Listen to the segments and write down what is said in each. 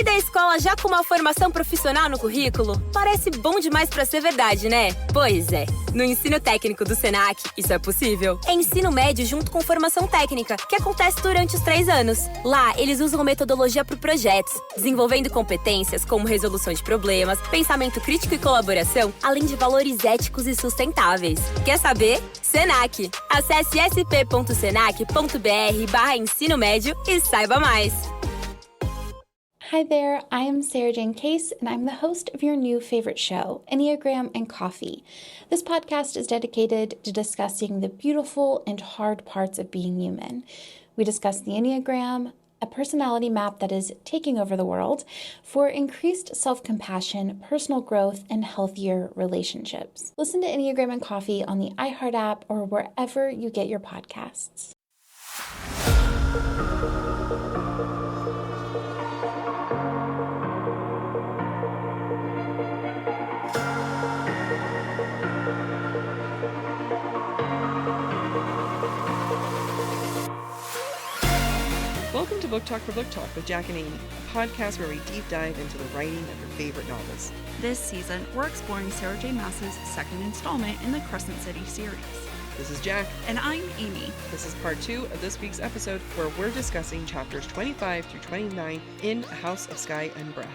Sair da escola já com uma formação profissional no currículo? Parece bom demais pra ser verdade, né? Pois é. No ensino técnico do Senac, isso é possível. É ensino médio junto com formação técnica, que acontece durante os 3 anos. Lá, eles usam metodologia para projetos, desenvolvendo competências como resolução de problemas, pensamento crítico e colaboração, além de valores éticos e sustentáveis. Quer saber? Senac. Acesse sp.senac.br/ensino médio e saiba mais. Hi there, I am Sarah Jane Case, and I'm the host of your new favorite show, Enneagram and Coffee. This podcast is dedicated to discussing the beautiful and hard parts of being human. We discuss the Enneagram, a personality map that is taking over the world, for increased self-compassion, personal growth, and healthier relationships. Listen to Enneagram and Coffee on the iHeart app or wherever you get your podcasts. Welcome to Book Talk for Book Talk with Jac and Amy, a podcast where we deep dive into the writing of your favorite novels. This season, we're exploring Sarah J. Maas's second installment in the Crescent City series. This is Jac. And I'm Amy. This is part 2 of this week's episode, where we're discussing chapters 25 through 29 in A House of Sky and Breath.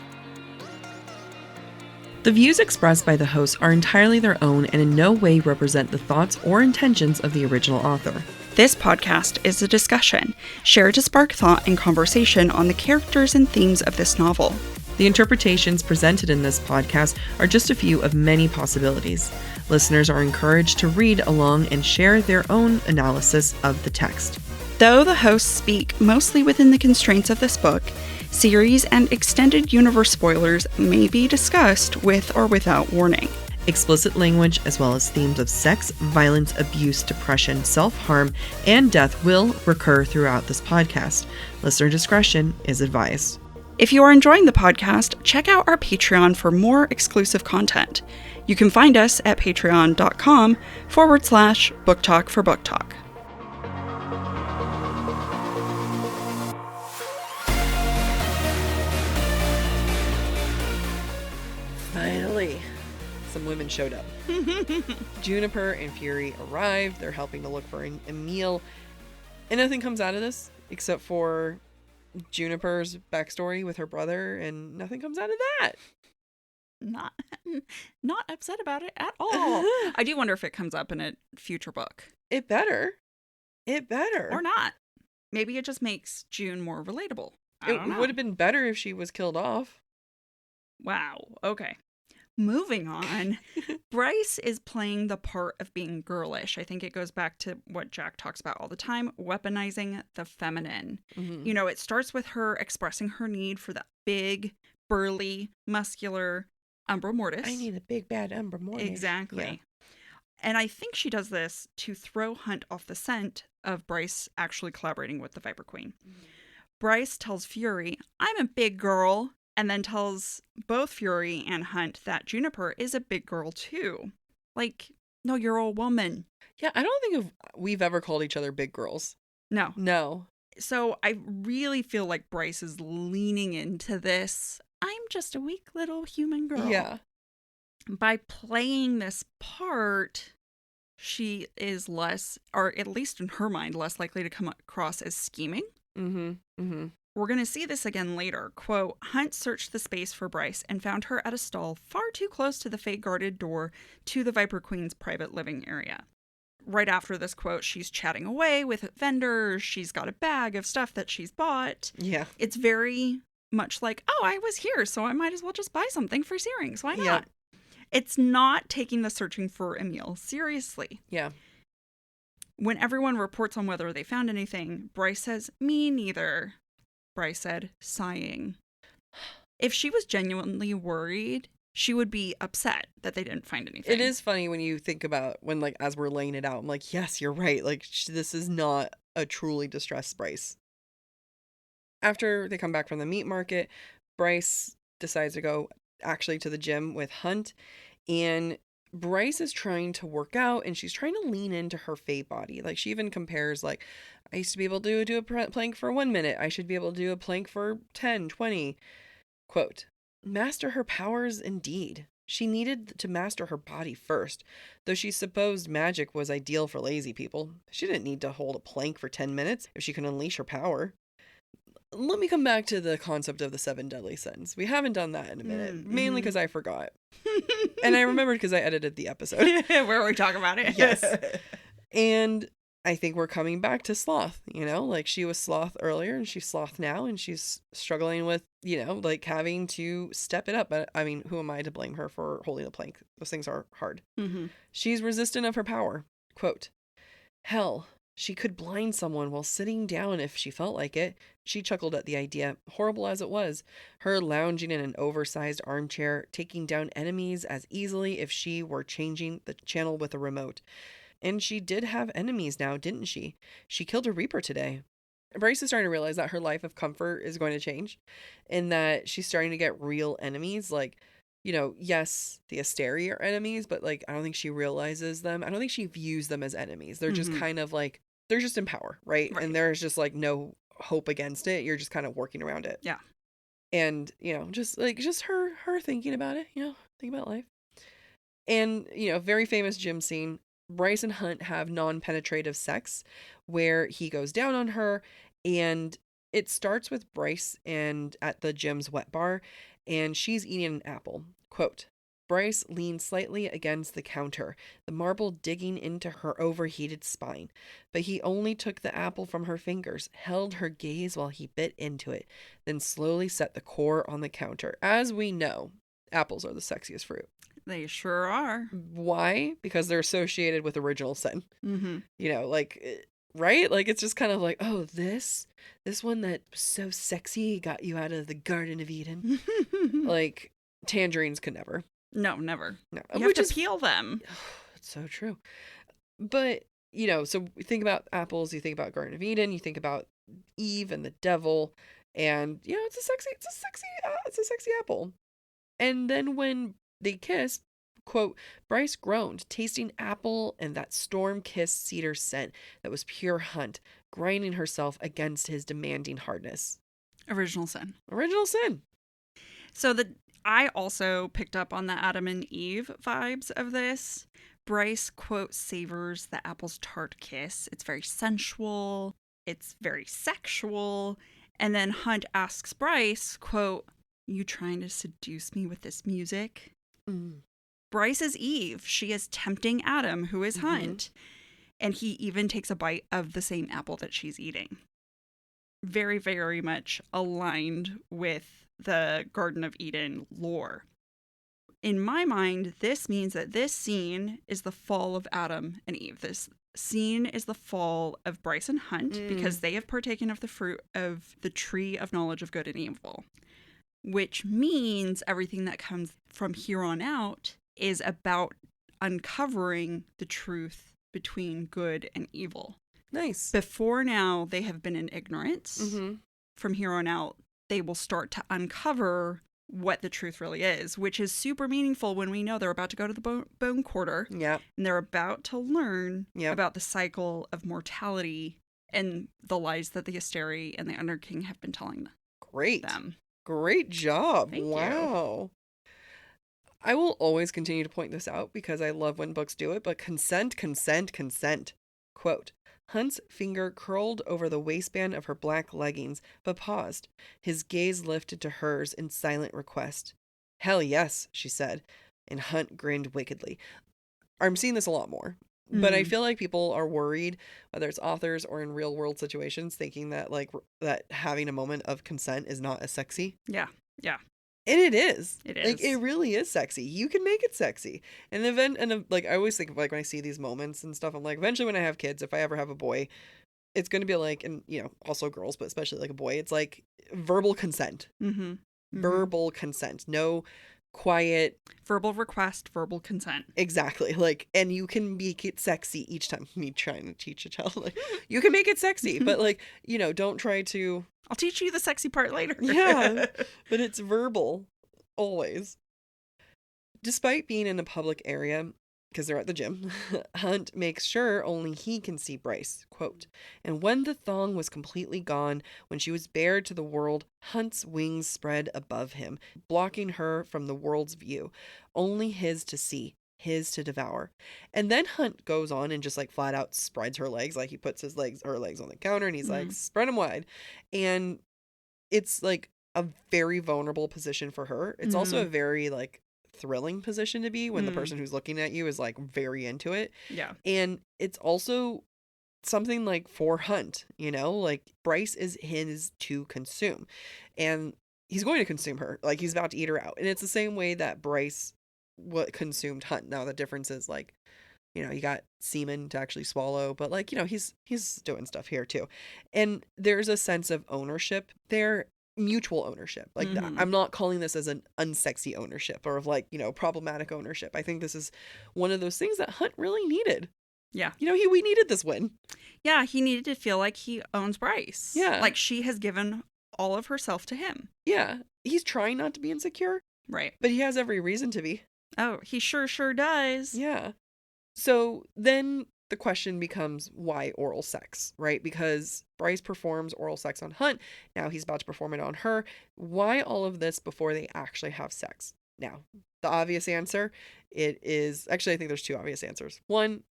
The views expressed by the hosts are entirely their own and in no way represent the thoughts or intentions of the original author. This podcast is a discussion, shared to spark thought and conversation on the characters and themes of this novel. The interpretations presented in this podcast are just a few of many possibilities. Listeners are encouraged to read along and share their own analysis of the text. Though the hosts speak mostly within the constraints of this book, series and extended universe spoilers may be discussed with or without warning. Explicit language, as well as themes of sex, violence, abuse, depression, self-harm, and death will recur throughout this podcast. Listener discretion is advised. If you are enjoying the podcast, check out our Patreon for more exclusive content. You can find us at patreon.com/Book Talk for Book Talk. Finally, some women showed up. Juniper and Fury arrived. They're helping to look for Emile. And nothing comes out of this except for Juniper's backstory with her brother, and nothing comes out of that. Not upset about it at all. I do wonder if it comes up in a future book. It better. Or not. Maybe it just makes June more relatable. It would have been better if she was killed off. Wow. Okay. Moving on, Bryce is playing the part of being girlish. I think it goes back to what Jac talks about all the time, weaponizing the feminine. Mm-hmm. You know, it starts with her expressing her need for that big, burly, muscular Umbra Mortis. I need a big, bad Umbra Mortis. Exactly. Yeah. And I think she does this to throw Hunt off the scent of Bryce actually collaborating with the Viper Queen. Mm-hmm. Bryce tells Fury, "I'm a big girl," and then tells both Fury and Hunt that Juniper is a big girl too. Like, no, you're a woman. Yeah, I don't think we've ever called each other big girls. No. So I really feel like Bryce is leaning into this, I'm just a weak little human girl. Yeah. By playing this part, she is less, or at least in her mind, less likely to come across as scheming. Mm-hmm. Mm-hmm. We're going to see this again later. Quote, Hunt searched the space for Bryce and found her at a stall far too close to the fate-guarded door to the Viper Queen's private living area. Right after this quote, she's chatting away with vendors. She's got a bag of stuff that she's bought. Yeah. It's very much like, oh, I was here, so I might as well just buy something for Searings. Why not? Yeah. It's not taking the searching for Emile seriously. Yeah. When everyone reports on whether they found anything, Bryce says, "Me neither." Bryce said, sighing. If she was genuinely worried, she would be upset that they didn't find anything. It is funny when you think about when, like, as we're laying it out, I'm like, yes, you're right. Like, this is not a truly distressed Bryce. After they come back from the meat market, Bryce decides to go actually to the gym with Hunt, and Bryce is trying to work out, and she's trying to lean into her fate body. Like, she even compares, like, I used to be able to do a plank for 1 minute. I should be able to do a plank for 10, 20. Quote, master her powers indeed. She needed to master her body first, though she supposed magic was ideal for lazy people. She didn't need to hold a plank for 10 minutes if she could unleash her power. Let me come back to the concept of the 7 deadly sins. We haven't done that in a minute, mainly because I forgot. And I remembered because I edited the episode. Where we talk about it. Yes. And I think we're coming back to sloth, like she was sloth earlier and she's sloth now and she's struggling with, like having to step it up. But I mean, who am I to blame her for holding the plank? Those things are hard. Mm-hmm. She's resistant of her power. Quote, hell, she could blind someone while sitting down if she felt like it. She chuckled at the idea, horrible as it was. Her lounging in an oversized armchair, taking down enemies as easily if she were changing the channel with a remote. And she did have enemies now, didn't she? She killed a Reaper today. Bryce is starting to realize that her life of comfort is going to change and that she's starting to get real enemies. Like, yes, the Asteri are enemies, but like, I don't think she realizes them. I don't think she views them as enemies. They're just kind of like, they're just in power, right? And there's just like no hope against it. You're just kind of working around it. Yeah. And, just her thinking about it, thinking about life. And, very famous gym scene. Bryce and Hunt have non-penetrative sex where he goes down on her, and it starts with Bryce and at the gym's wet bar, and she's eating an apple. Quote, Bryce leaned slightly against the counter, the marble digging into her overheated spine, but he only took the apple from her fingers, held her gaze while he bit into it, then slowly set the core on the counter. As we know, apples are the sexiest fruit. They sure are. Why? Because they're associated with original sin. Mm-hmm. Right? Like, it's just kind of like, oh, this one that was so sexy got you out of the Garden of Eden. Like, tangerines could never. No, never. No. You have to peel them. It's so true. But, so you think about apples, you think about Garden of Eden, you think about Eve and the devil, and, it's a sexy apple. And then when they kissed, quote, Bryce groaned, tasting apple and that storm-kissed cedar scent that was pure Hunt, grinding herself against his demanding hardness. Original sin. So I also picked up on the Adam and Eve vibes of this. Bryce, quote, savors the apple's tart kiss. It's very sensual. It's very sexual. And then Hunt asks Bryce, quote, you trying to seduce me with this music? Mm. Bryce is Eve. She is tempting Adam, who is Hunt. And he even takes a bite of the same apple that she's eating. Very, very much aligned with the Garden of Eden lore. In my mind, this means that this scene is the fall of Adam and Eve. This scene is the fall of Bryce and Hunt because they have partaken of the fruit of the tree of knowledge of good and evil. Which means everything that comes from here on out is about uncovering the truth between good and evil. Nice. Before now, they have been in ignorance. Mm-hmm. From here on out, they will start to uncover what the truth really is, which is super meaningful when we know they're about to go to the bone quarter. Yeah. And they're about to learn about the cycle of mortality and the lies that the Asteri and the Underking have been telling them. Great job. Thank you. I will always continue to point this out because I love when books do it, but consent. Quote, Hunt's finger curled over the waistband of her black leggings, but paused. His gaze lifted to hers in silent request. Hell yes, she said, and Hunt grinned wickedly. I'm seeing this a lot more. But I feel like people are worried, whether it's authors or in real world situations, thinking that that having a moment of consent is not as sexy. Yeah. And it is. It is. Like, it really is sexy. You can make it sexy. And I always think of when I see these moments and stuff, I'm like, eventually when I have kids, if I ever have a boy, it's going to be like, and also girls, but especially like a boy, it's like verbal consent. Mm-hmm. Verbal consent. No quiet verbal request, verbal consent. Exactly. And you can make it sexy each time. Me trying to teach a child, you can make it sexy, but don't try to. I'll teach you the sexy part later. Yeah, but it's verbal always. Despite being in a public area, because they're at the gym, Hunt makes sure only he can see Bryce. Quote, and when the thong was completely gone, when she was bared to the world, Hunt's wings spread above him, blocking her from the world's view. Only his to see, his to devour. And then Hunt goes on and just like flat out spreads her legs. Like he puts her legs on the counter and he's like, spread them wide. And it's like a very vulnerable position for her. It's also a very like thrilling position to be when the person who's looking at you is like very into it. Yeah. And it's also something like for Hunt, you know, like Bryce is his to consume and he's going to consume her. Like he's about to eat her out. And it's the same way that Bryce consumed Hunt. Now the difference is like, you know, you got semen to actually swallow, but like, you know, he's doing stuff here too. And there's a sense of ownership there, mutual ownership like that. I'm not calling this as an unsexy ownership or of like, you know, problematic ownership. I think this is one of those things that Hunt really needed. Yeah. You know, we needed this win. Yeah, he needed to feel like he owns Bryce. Yeah. Like she has given all of herself to him. Yeah. He's trying not to be insecure. Right. But he has every reason to be. Oh, he sure does. Yeah. So then the question becomes why oral sex, right? Because Bryce performs oral sex on Hunt. Now he's about to perform it on her. Why all of this before they actually have sex? Now, the obvious answer, it is, actually, I think there's two obvious answers. One,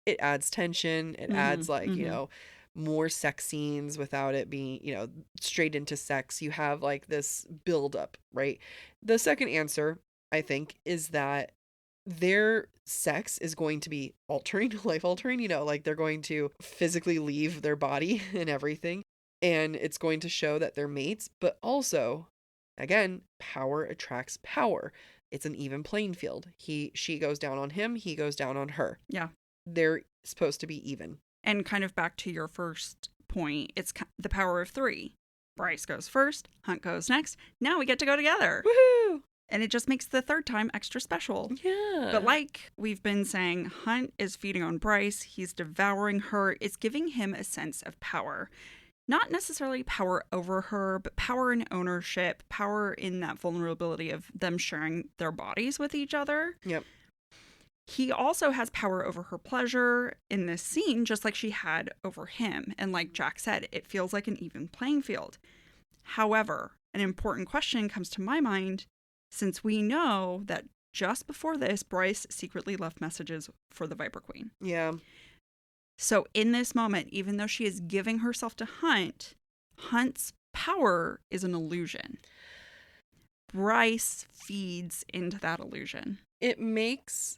it adds tension. It adds like, you know, more sex scenes without it being, you know, straight into sex. You have like this buildup, right? The second answer, I think, is that their sex is going to be life altering, you know, like they're going to physically leave their body and everything. And it's going to show that they're mates, but also, again, power attracts power. It's an even playing field. She goes down on him, he goes down on her. Yeah. They're supposed to be even. And kind of back to your first point, it's the power of three. Bryce goes first, Hunt goes next. Now we get to go together. Woohoo! And it just makes the third time extra special. Yeah. But like we've been saying, Hunt is feeding on Bryce. He's devouring her. It's giving him a sense of power. Not necessarily power over her, but power in ownership, power in that vulnerability of them sharing their bodies with each other. Yep. He also has power over her pleasure in this scene, just like she had over him. And like Jac said, it feels like an even playing field. However, an important question comes to my mind, since we know that just before this, Bryce secretly left messages for the Viper Queen. Yeah. So in this moment, even though she is giving herself to Hunt, Hunt's power is an illusion. Bryce feeds into that illusion. It makes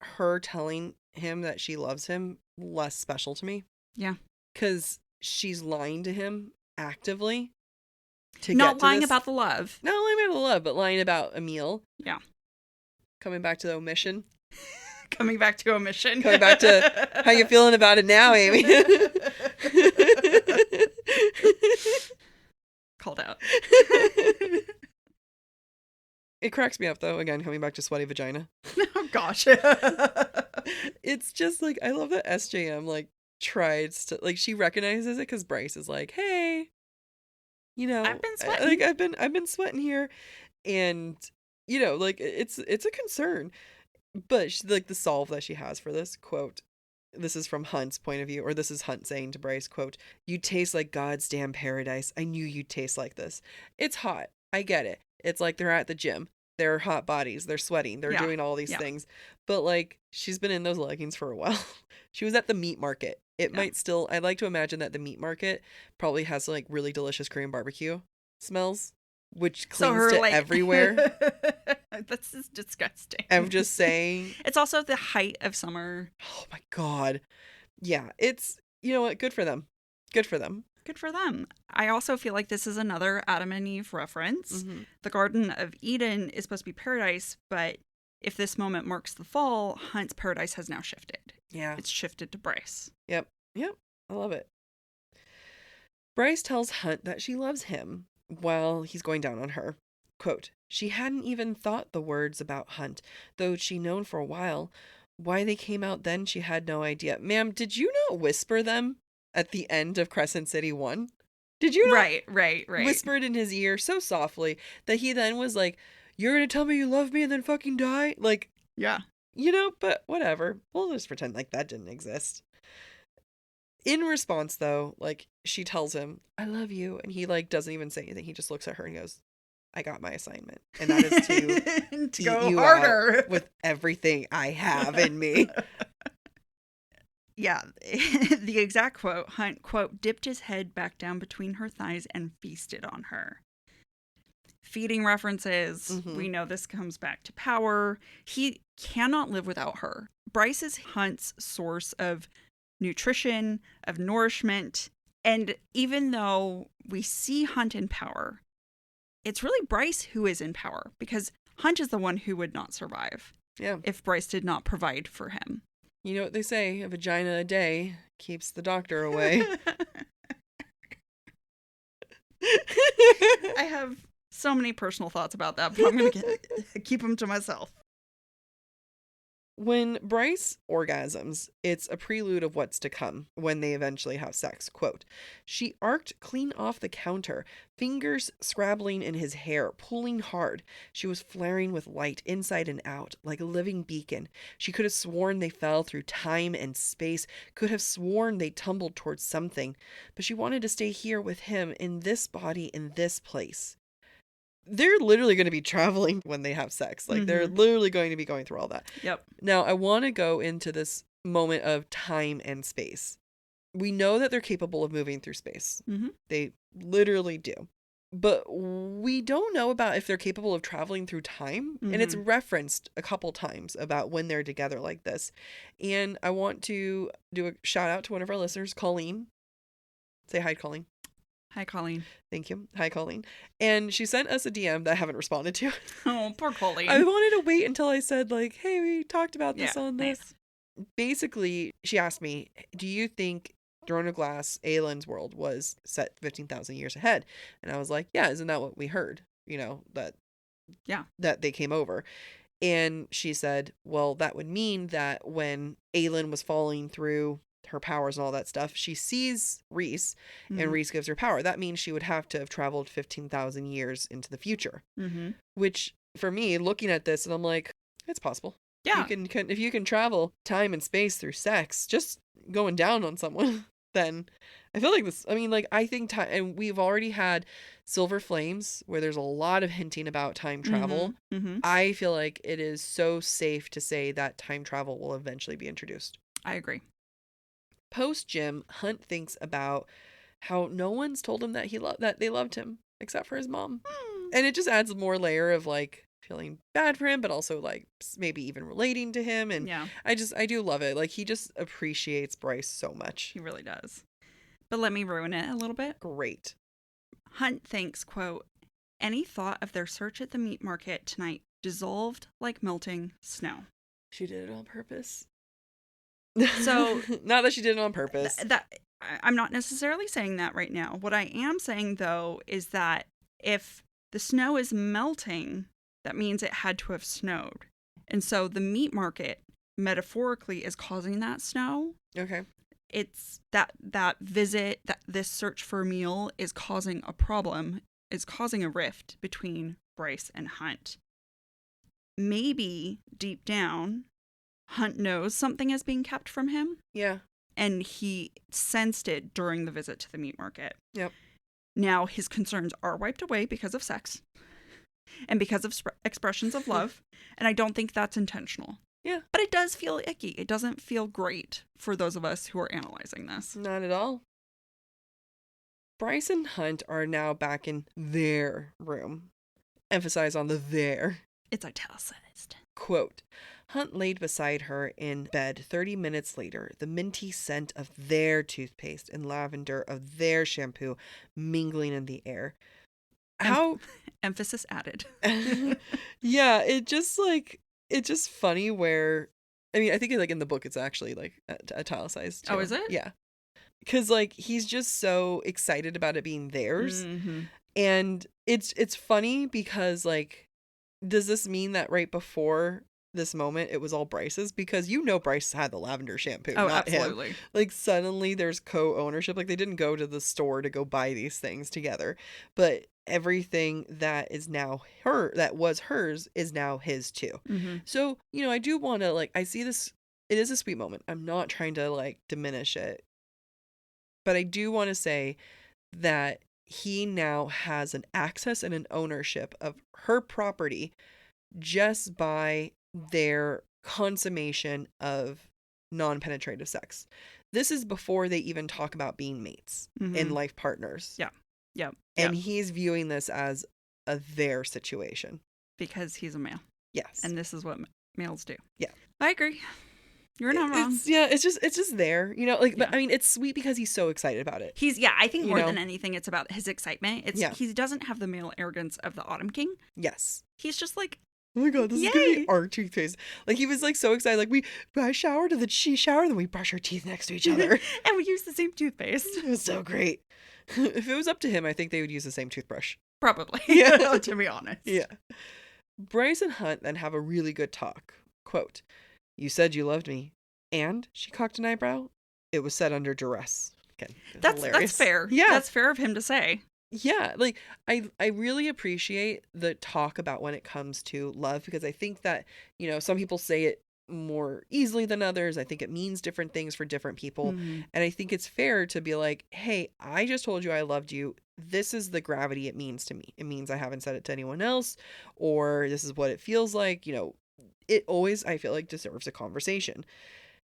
her telling him that she loves him less special to me. Yeah. Because she's lying to him actively. Not lying about the love. Not lying about the love, but lying about Emile. Yeah. Coming back to the omission. Coming back to omission. Coming back to how you feeling about it now, Amy. Called out. It cracks me up, though, again, coming back to sweaty vagina. Oh, gosh. It's just, like, I love that SJM, like, tries to, like, she recognizes it because Bryce is like, hey, you know, I've been sweating. Like, I've been sweating here. And, you know, like, it's a concern. But, like, the solve that she has for this, quote, this is from Hunt's point of view, or this is Hunt saying to Bryce, quote, you taste like God's damn paradise. I knew you'd taste like this. It's hot. I get it. It's like they're at the gym. They're hot bodies. They're sweating. They're doing all these things. But, like, she's been in those leggings for a while. She was at the meat market. It might still, I'd like to imagine that the meat market probably has, like, really delicious Korean barbecue smells, which clings to everywhere. That's just disgusting. I'm just saying. It's also the height of summer. Oh, my God. Yeah, it's, you know what? Good for them. Good for them. Good for them. I also feel like this is another Adam and Eve reference. Mm-hmm. The Garden of Eden is supposed to be paradise, but if this moment marks the fall, Hunt's paradise has now shifted. Yeah. It's shifted to Bryce. Yep. I love it. Bryce tells Hunt that she loves him while he's going down on her. Quote, she hadn't even thought the words about Hunt, though she'd known for a while. Why they came out then, she had no idea. Ma'am, did you not whisper them at the end of Crescent City 1? Did you not right. whispered in his ear so softly that he then was like, you're going to tell me you love me and then fucking die? Like, yeah. But whatever. We'll just pretend like that didn't exist. In response, though, like, she tells him, I love you. And he, like, doesn't even say anything. He just looks at her and goes, I got my assignment. And that is to to eat go you harder out with everything I have in me. Yeah, the exact quote, Hunt, quote, dipped his head back down between her thighs and feasted on her. Feeding references. Mhm. We know this comes back to power. He cannot live without her. Bryce is Hunt's source of nutrition, of nourishment. And even though we see Hunt in power, it's really Bryce who is in power, because Hunt is the one who would not survive if Bryce did not provide for him. You know what they say, a vagina a day keeps the doctor away. I have so many personal thoughts about that, but I'm going to keep them to myself. When Bryce orgasms, it's a prelude of what's to come when they eventually have sex. Quote, she arced clean off the counter, fingers scrabbling in his hair, pulling hard. She was flaring with light inside and out, like a living beacon. She could have sworn they fell through time and space, could have sworn they tumbled towards something. But she wanted to stay here with him, in this body, in this place. They're literally going to be traveling when they have sex. Like, they're literally going to be going through all that. Yep. Now, I want to go into this moment of time and space. We know that they're capable of moving through space. Mm-hmm. They literally do. But we don't know about if they're capable of traveling through time. Mm-hmm. And it's referenced a couple times about when they're together like this. And I want to do a shout out to one of our listeners, Colleen. Say hi, Colleen. Hi, Colleen. Thank you. Hi, Colleen. And she sent us a DM that I haven't responded to. Oh, poor Colleen. I wanted to wait until I said, like, hey, we talked about this on this. Nice. Basically, she asked me, do you think Throne of Glass, Aelin's world, was set 15,000 years ahead? And I was like, yeah, isn't that what we heard? That they came over. And she said, well, that would mean that when Aelin was falling through her powers and all that stuff, she sees Rhys, and Rhys gives her power. That means she would have to have traveled 15,000 years into the future. Mm-hmm. Which, for me, looking at this, and I'm like, it's possible. Yeah. If you can travel time and space through sex, just going down on someone, then I feel like this. I mean, like, I think time, and we've already had Silver Flames, where there's a lot of hinting about time travel. Mm-hmm. I feel like it is so safe to say that time travel will eventually be introduced. I agree. Post-gym, Hunt thinks about how no one's told him that that they loved him except for his mom. And it just adds more layer of, like, feeling bad for him, but also, like, maybe even relating to him. And yeah, I do love it. Like, he just appreciates Bryce so much. he really does. But let me ruin it a little bit. Great. Hunt thinks, quote, any thought of their search at the meat market tonight dissolved like melting snow. She did it on purpose. So not that she did it on purpose. I'm not necessarily saying that right now. What I am saying, though, is that if the snow is melting, that means it had to have snowed. And so the meat market, metaphorically, is causing that snow. Okay. It's that visit, that this search for Emile is causing a problem, is causing a rift between Bryce and Hunt. Maybe, deep down, Hunt knows something is being kept from him. Yeah. And he sensed it during the visit to the meat market. Yep. Now his concerns are wiped away because of sex and because of expressions of love. And I don't think that's intentional. Yeah. But it does feel icky. It doesn't feel great for those of us who are analyzing this. Not at all. Bryce and Hunt are now back in their room. Emphasize on the their. It's italicized. Quote, Hunt laid beside her in bed 30 minutes later, the minty scent of their toothpaste and lavender of their shampoo mingling in the air. How... Emphasis added. Yeah, it's just funny where... I mean, I think like in the book it's actually like italicized too. Oh, is it? Yeah. Because like he's just so excited about it being theirs. Mm-hmm. And it's funny because like, does this mean that right before this moment it was all Bryce's? Because Bryce had the lavender shampoo, Oh, not absolutely. him. Like suddenly there's co-ownership. Like they didn't go to the store to go buy these things together, but everything that is now that was hers is now his too. Mm-hmm. So, I do want to, like, I see this, it is a sweet moment. I'm not trying to, like, diminish it. But I do want to say that he now has an access and an ownership of her property just by their consummation of non-penetrative sex. This is before they even talk about being mates and life partners. Yeah. Yeah. And he's viewing this as a their situation. Because he's a male. Yes. And this is what males do. Yeah. I agree. You're not wrong. It's just there, but I mean, it's sweet because he's so excited about it. I think more than anything, it's about his excitement. He doesn't have the male arrogance of the Autumn King. Yes. He's just like, oh my God, this is gonna be our toothpaste. Like, he was like so excited. Like, I showered and then she showered and then we brush our teeth next to each other. And we use the same toothpaste. It was so great. If it was up to him, I think they would use the same toothbrush. Probably. Yeah. To be honest. Yeah. Bryce and Hunt then have a really good talk. Quote, "You said you loved me. And," she cocked an eyebrow, "it was said under duress." Again, that's fair. Yeah. That's fair of him to say. Yeah, like, I really appreciate the talk about when it comes to love, because I think that, some people say it more easily than others. I think it means different things for different people. Mm-hmm. And I think it's fair to be like, hey, I just told you I loved you. This is the gravity it means to me. It means I haven't said it to anyone else, or this is what it feels like. It always, I feel like, deserves a conversation.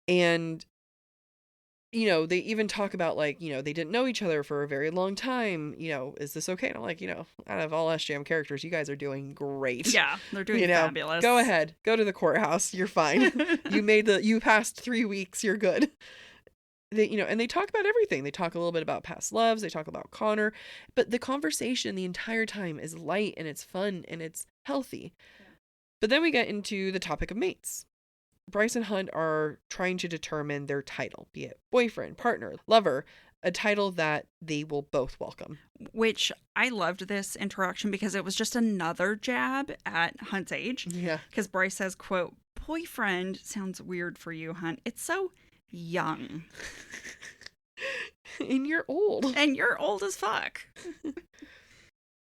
And they even talk about, like, they didn't know each other for a very long time. Is this okay? And I'm like, out of all SJM characters, you guys are doing great. Yeah, they're doing fabulous. Go ahead. Go to the courthouse. You're fine. You passed 3 weeks. You're good. And they talk about everything. They talk a little bit about past loves. They talk about Connor. But the conversation the entire time is light and it's fun and it's healthy. Yeah. But then we get into the topic of mates. Bryce and Hunt are trying to determine their title, be it boyfriend, partner, lover, a title that they will both welcome. Which I loved this interaction because it was just another jab at Hunt's age. Yeah. Because Bryce says, quote, "Boyfriend sounds weird for you, Hunt. It's so young." And you're old. And you're old as fuck.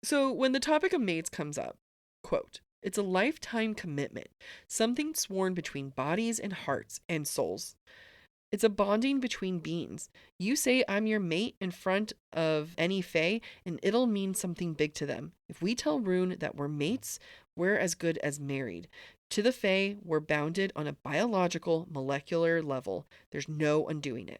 So when the topic of mates comes up, quote, "It's a lifetime commitment, something sworn between bodies and hearts and souls. It's a bonding between beings. You say I'm your mate in front of any fae, and it'll mean something big to them. If we tell Ruhn that we're mates, we're as good as married. To the fae, we're bounded on a biological, molecular level. There's no undoing it."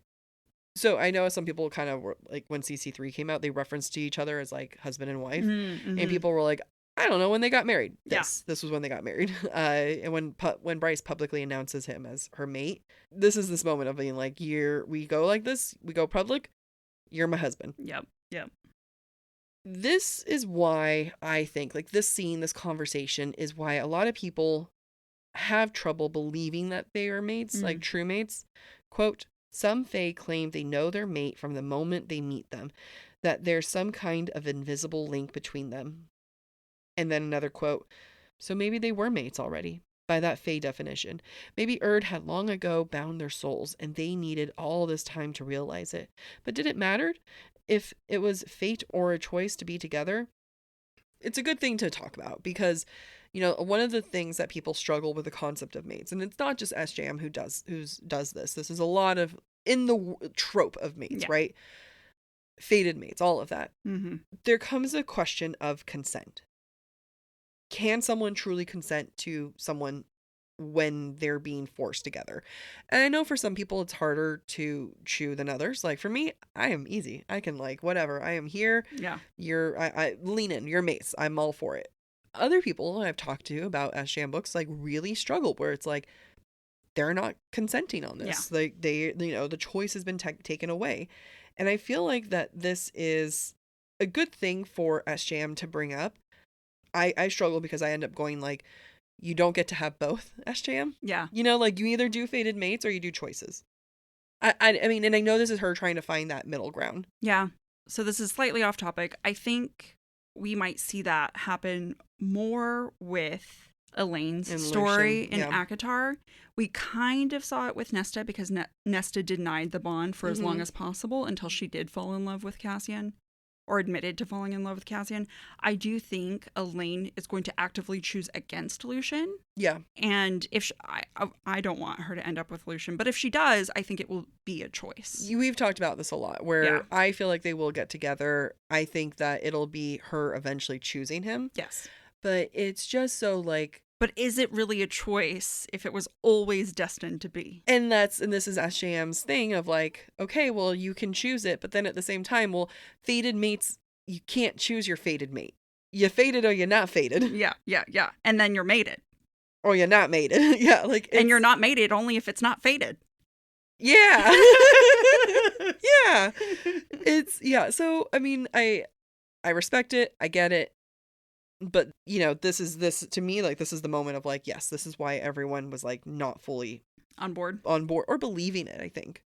So I know some people kind of were, like, when CC3 came out, they referenced to each other as, like, husband and wife. Mm-hmm. And people were like, I don't know when they got married. Yeah. This was when they got married. And when Bryce publicly announces him as her mate, this is this moment of being like, we go like this, we go public, you're my husband. Yep. This is why I think, like, this scene, this conversation is why a lot of people have trouble believing that they are mates, like true mates. Quote, "Some fae claim they know their mate from the moment they meet them, that there's some kind of invisible link between them." And then another quote, "So maybe they were mates already, by that fae definition. Maybe Erd had long ago bound their souls, and they needed all this time to realize it. But did it matter if it was fate or a choice to be together?" It's a good thing to talk about because, one of the things that people struggle with the concept of mates, and it's not just SJM who does this. This is a lot of in the trope of mates, right? Fated mates, all of that. Mm-hmm. There comes a question of consent. Can someone truly consent to someone when they're being forced together? And I know for some people it's harder to chew than others. Like, for me, I am easy. I can, like, whatever. I am here. Yeah. I lean in. You're mace. I'm all for it. Other people I've talked to about SJM books, like, really struggle where it's like they're not consenting on this. Yeah. Like, the choice has been taken away. And I feel like that this is a good thing for SJM to bring up. I struggle because I end up going, like, you don't get to have both, SJM. Yeah. Like, you either do fated mates or you do choices. I mean, and I know this is her trying to find that middle ground. Yeah. So this is slightly off topic. I think we might see that happen more with Elaine's And story Lucian, in yeah. ACOTAR. We kind of saw it with Nesta because Nesta denied the bond for as long as possible until she did fall in love with Cassian. or admitted to falling in love with Cassian, I do think Elaine is going to actively choose against Lucien. Yeah. And if I don't want her to end up with Lucien, but if she does, I think it will be a choice. We've talked about this a lot, where Yeah. I feel like they will get together. I think that it'll be her eventually choosing him. Yes. But it's just so like... But is it really a choice if it was always destined to be? And this is SJM's thing of like, okay, well, you can choose it, but then at the same time, well, fated mates, you can't choose your fated mate. You fated or you're not fated. Yeah. And then you're mated. Or you're not mated. Yeah, like... And you're not mated only if it's not fated. Yeah. Yeah. So, I mean, I respect it. I get it. But, this is to me, like, this is the moment of like, yes, this is why everyone was like not fully On board or believing it, I think.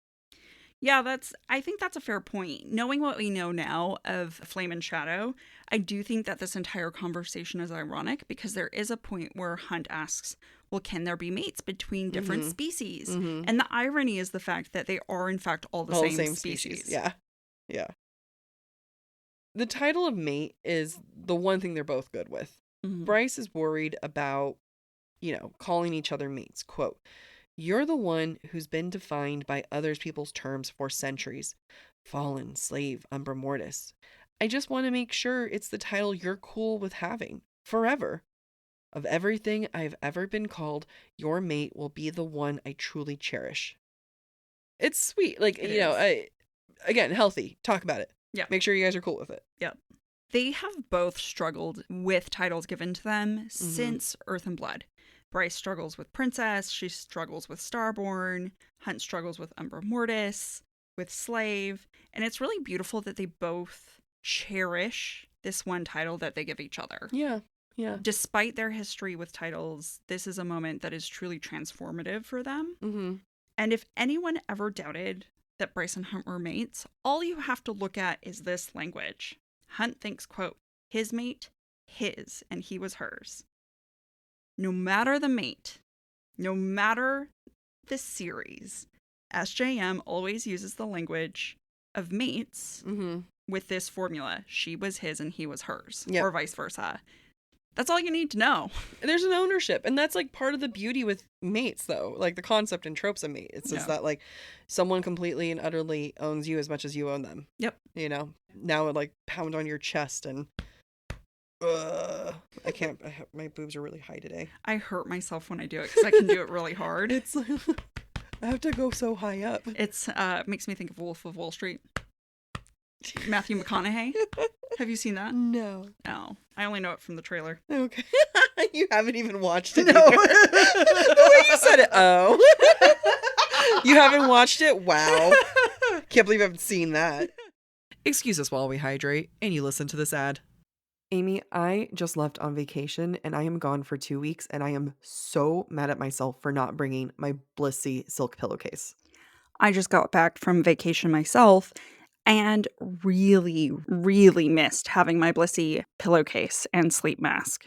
Yeah, I think that's a fair point. Knowing what we know now of Flame and Shadow, I do think that this entire conversation is ironic because there is a point where Hunt asks, well, can there be mates between different species? Mm-hmm. And the irony is the fact that they are, in fact, all the same species. Yeah. Yeah. The title of mate is the one thing they're both good with. Mm-hmm. Bryce is worried about, calling each other mates. Quote, "You're the one who's been defined by other people's terms for centuries. Fallen, slave, umbra mortis. I just want to make sure it's the title you're cool with having. Forever. Of everything I've ever been called, your mate will be the one I truly cherish." It's sweet. Like, again, healthy. Talk about it. Yeah. Make sure you guys are cool with it. Yep. They have both struggled with titles given to them since Earth and Blood. Bryce struggles with Princess. She struggles with Starborn. Hunt struggles with Umbra Mortis, with Slave. And it's really beautiful that they both cherish this one title that they give each other. Yeah. Yeah. Despite their history with titles, this is a moment that is truly transformative for them. Mm-hmm. And if anyone ever doubted that Bryce and Hunt were mates, all you have to look at is this language. Hunt thinks, quote, his mate, his, and he was hers. No matter the mate, no matter the series, SJM always uses the language of mates with this formula. She was his and he was hers, or vice versa. That's all you need to know. There's an ownership. And that's like part of the beauty with mates, though. Like the concept and tropes of mate. It's just that like someone completely and utterly owns you as much as you own them. Yep. Now it like pound on your chest and I can't. My boobs are really high today. I hurt myself when I do it because I can do it really hard. It's I have to go so high up. It's makes me think of Wolf of Wall Street. Matthew McConaughey. Have you seen that? No. No. I only know it from the trailer. Okay. You haven't even watched it. No. The way you said it. Oh. You haven't watched it? Wow. Can't believe I haven't seen that. Excuse us while we hydrate and you listen to this ad. Amy, I just left on vacation and I am gone for 2 weeks and I am so mad at myself for not bringing my Blissy silk pillowcase. I just got back from vacation myself and really, really missed having my Blissy pillowcase and sleep mask.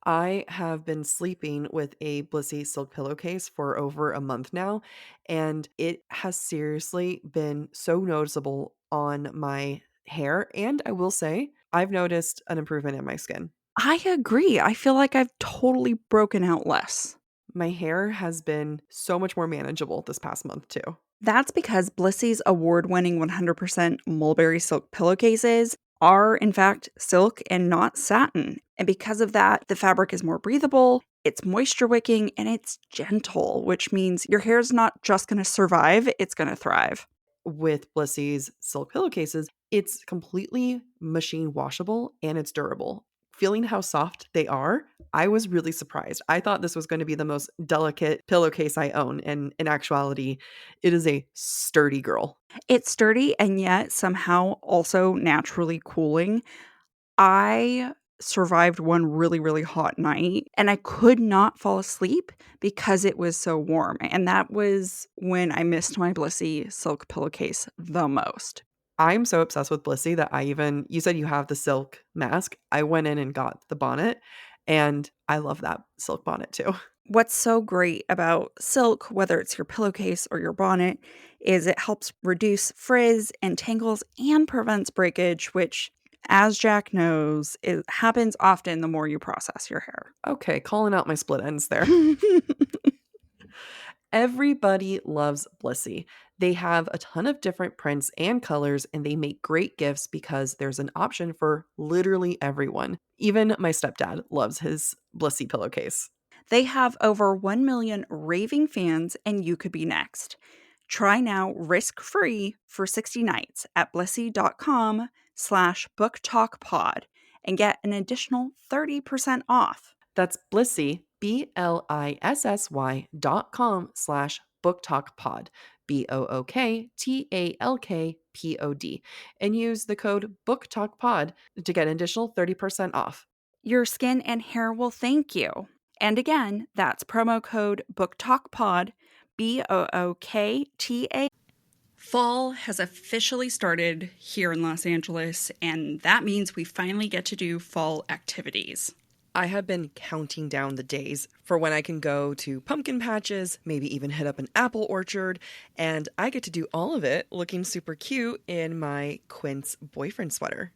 I have been sleeping with a Blissy silk pillowcase for over a month now, and it has seriously been so noticeable on my hair. And I will say, I've noticed an improvement in my skin. I agree. I feel like I've totally broken out less. My hair has been so much more manageable this past month, too. That's because Blissy's award-winning 100% mulberry silk pillowcases are, in fact, silk and not satin. And because of that, the fabric is more breathable, it's moisture-wicking, and it's gentle, which means your hair is not just going to survive, it's going to thrive. With Blissy's silk pillowcases, it's completely machine washable and it's durable. Feeling how soft they are, I was really surprised. I thought this was going to be the most delicate pillowcase I own, and in actuality, it is a sturdy girl. It's sturdy and yet somehow also naturally cooling. I survived one really, really hot night and I could not fall asleep because it was so warm. And that was when I missed my Blissy silk pillowcase the most. I'm so obsessed with Blissy that you said you have the silk mask. I went in and got the bonnet and I love that silk bonnet too. What's so great about silk, whether it's your pillowcase or your bonnet, is it helps reduce frizz and tangles and prevents breakage, which as Jac knows, it happens often the more you process your hair. Okay, calling out my split ends there. Everybody loves Blissey. They have a ton of different prints and colors, and they make great gifts because there's an option for literally everyone. Even my stepdad loves his Blissey pillowcase. They have over 1 million raving fans, and you could be next. Try now risk-free for 60 nights at blissey.com/booktalkpod and get an additional 30% off. That's Blissey, BLISSY.com/booktalkpod, BOOKTALKPOD, and use the code BookTalkPod to get an additional 30% off. Your skin and hair will thank you. And again, that's promo code BookTalkPod, BOOKTA. Fall has officially started here in Los Angeles, and that means we finally get to do fall activities. I have been counting down the days for when I can go to pumpkin patches, maybe even hit up an apple orchard, and I get to do all of it looking super cute in my Quince boyfriend sweater.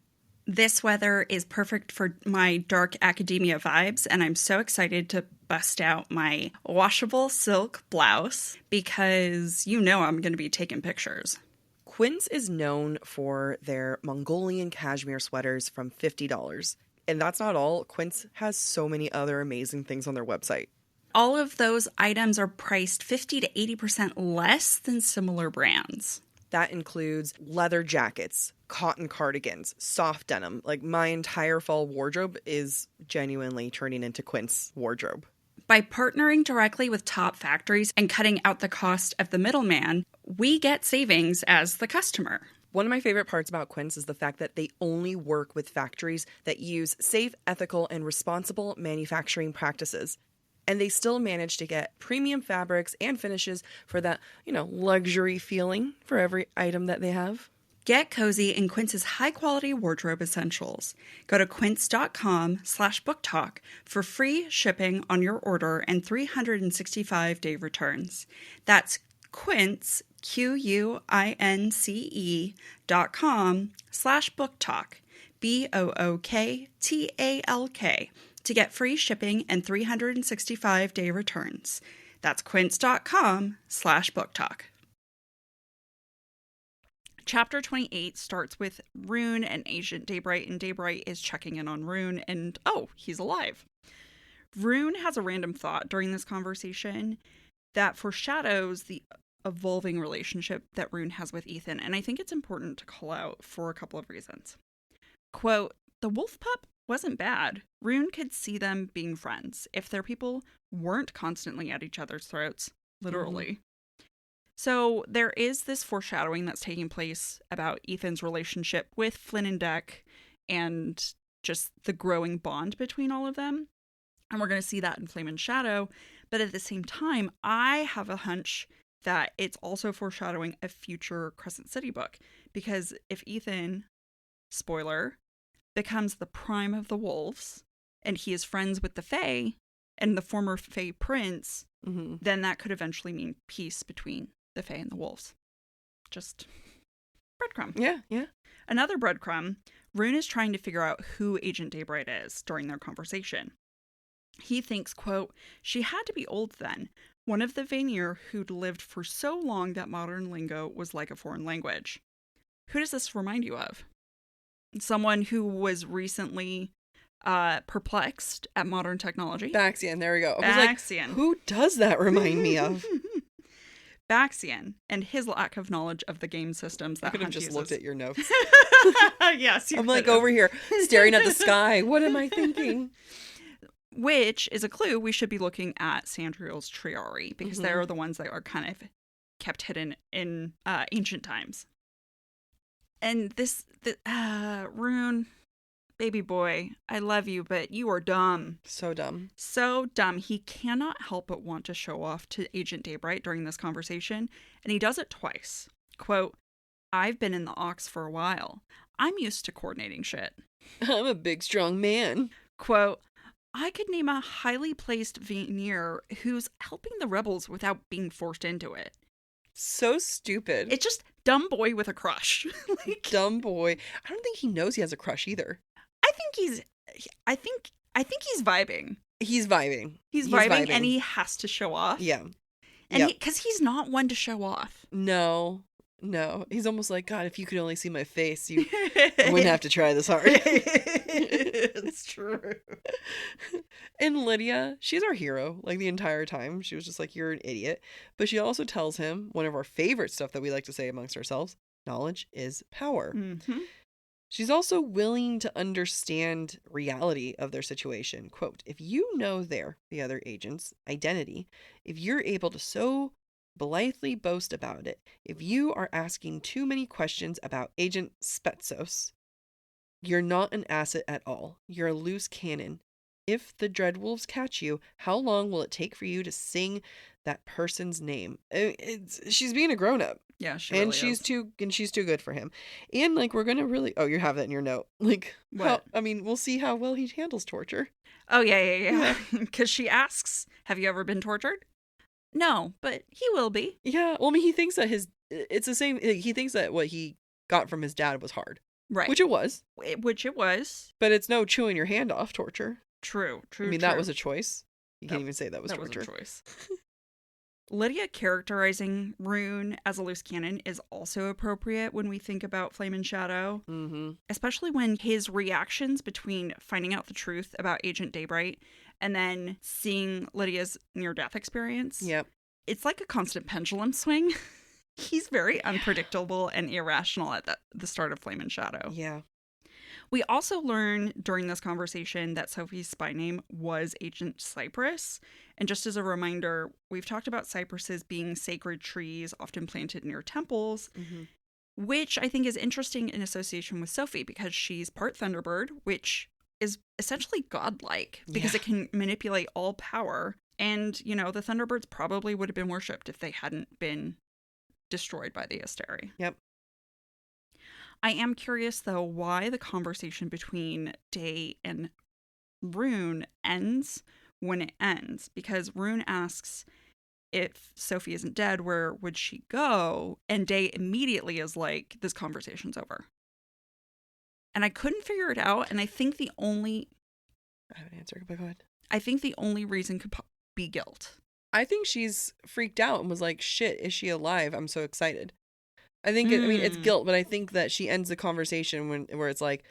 This weather is perfect for my dark academia vibes, and I'm so excited to bust out my washable silk blouse because you know I'm going to be taking pictures. Quince is known for their Mongolian cashmere sweaters from $50. And that's not all. Quince has so many other amazing things on their website. All of those items are priced 50 to 80% less than similar brands. That includes leather jackets, cotton cardigans, soft denim. Like, my entire fall wardrobe is genuinely turning into Quince wardrobe. By partnering directly with top factories and cutting out the cost of the middleman, we get savings as the customer. One of my favorite parts about Quince is the fact that they only work with factories that use safe, ethical, and responsible manufacturing practices. And they still manage to get premium fabrics and finishes for that, luxury feeling for every item that they have. Get cozy in Quince's high-quality wardrobe essentials. Go to quince.com/booktalk for free shipping on your order and 365-day returns. That's Quince, QUINCE.com/booktalk, BOOKTALK, to get free shipping and 365-day returns. That's quince.com/booktalk. Chapter 28 starts with Ruhn and Agent Daybright, and Daybright is checking in on Ruhn, and he's alive. Ruhn has a random thought during this conversation that foreshadows the evolving relationship that Ruhn has with Ethan, and I think it's important to call out for a couple of reasons. Quote, "The wolf pup wasn't bad. Ruhn could see them being friends if their people weren't constantly at each other's throats, literally." Mm-hmm. So there is this foreshadowing that's taking place about Ethan's relationship with Flynn and Deck and just the growing bond between all of them. And we're going to see that in Flame and Shadow. But at the same time, I have a hunch that it's also foreshadowing a future Crescent City book. Because if Ethan, spoiler, becomes the prime of the wolves and he is friends with the Fae and the former Fae prince, mm-hmm. then that could eventually mean peace between the Fae and the wolves. Just breadcrumb. Yeah. Another breadcrumb, Ruhn is trying to figure out who Agent Daybright is during their conversation. He thinks, quote, "She had to be old then. One of the Vanir who'd lived for so long that modern lingo was like a foreign language." Who does this remind you of? Someone who was recently perplexed at modern technology. Baxian, there we go. Baxian. Who does that remind me of? Baxian and his lack of knowledge of the game systems that I could have Hunt just uses. looked at your notes. Yes, I'm like over here staring at the sky. What am I thinking? Which is a clue we should be looking at Sandriel's Triari, because Mm-hmm. they're the ones that are kind of kept hidden in ancient times. And this Ruhn, baby boy, I love you, but you are dumb. So dumb. So dumb. He cannot help but want to show off to Agent Daybright during this conversation, and he does it twice. Quote, "I've been in the Ox for a while. I'm used to coordinating shit." I'm a big, strong man. Quote, "I could name a highly placed Vanir who's helping the rebels without being forced into it." So stupid. It's just dumb boy with a crush. Like, dumb boy. I don't think he knows he has a crush either. I think he's vibing. He's vibing. He's vibing, and he has to show off. Yeah. And because he's not one to show off. No. He's almost like, God, if you could only see my face, you wouldn't have to try this hard. It's true. And Lydia, she's our hero, like the entire time. She was just like, you're an idiot. But she also tells him one of our favorite stuff that we like to say amongst ourselves, knowledge is power. Mm-hmm. She's also willing to understand reality of their situation. Quote, if you know the other agent's identity, if you're able to so blithely boast about it, if you are asking too many questions about Agent Spetsos, you're not an asset at all. You're a loose cannon. If the Dreadwolves catch you, how long will it take for you to sing that person's name? She's being a grown-up. Yeah, she really she's is. she's too good for him. And like we're gonna really you have that in your note. Like what? We'll see how well he handles torture. Oh yeah. Because she asks, "Have you ever been tortured?" No, but he will be. Yeah. Well, I mean, he thinks that it's the same. He thinks that what he got from his dad was hard. Right. Which it was. But it's no chewing your hand off torture. True. I mean, that was a choice. You can't even say that was torture. That was a choice. Lydia characterizing Ruhn as a loose cannon is also appropriate when we think about Flame and Shadow. Mm-hmm. Especially when his reactions between finding out the truth about Agent Daybright and then seeing Lydia's near-death experience. Yep. It's like a constant pendulum swing. He's very unpredictable and irrational at the start of Flame and Shadow. Yeah. We also learn during this conversation that Sophie's spy name was Agent Cypress. And just as a reminder, we've talked about cypresses being sacred trees often planted near temples, which I think is interesting in association with Sophie because she's part Thunderbird, which is essentially godlike because it can manipulate all power. And, the Thunderbirds probably would have been worshipped if they hadn't been destroyed by the Asteri. Yep. I am curious, though, why the conversation between Day and Ruhn ends when it ends. Because Ruhn asks if Sophie isn't dead, where would she go? And Day immediately is like, this conversation's over. And I couldn't figure it out. And I think I have an answer, but go ahead. I think the only reason could be guilt. I think she's freaked out and was like, shit, is she alive? I'm so excited. I think, it's guilt, but I think that she ends the conversation where it's like,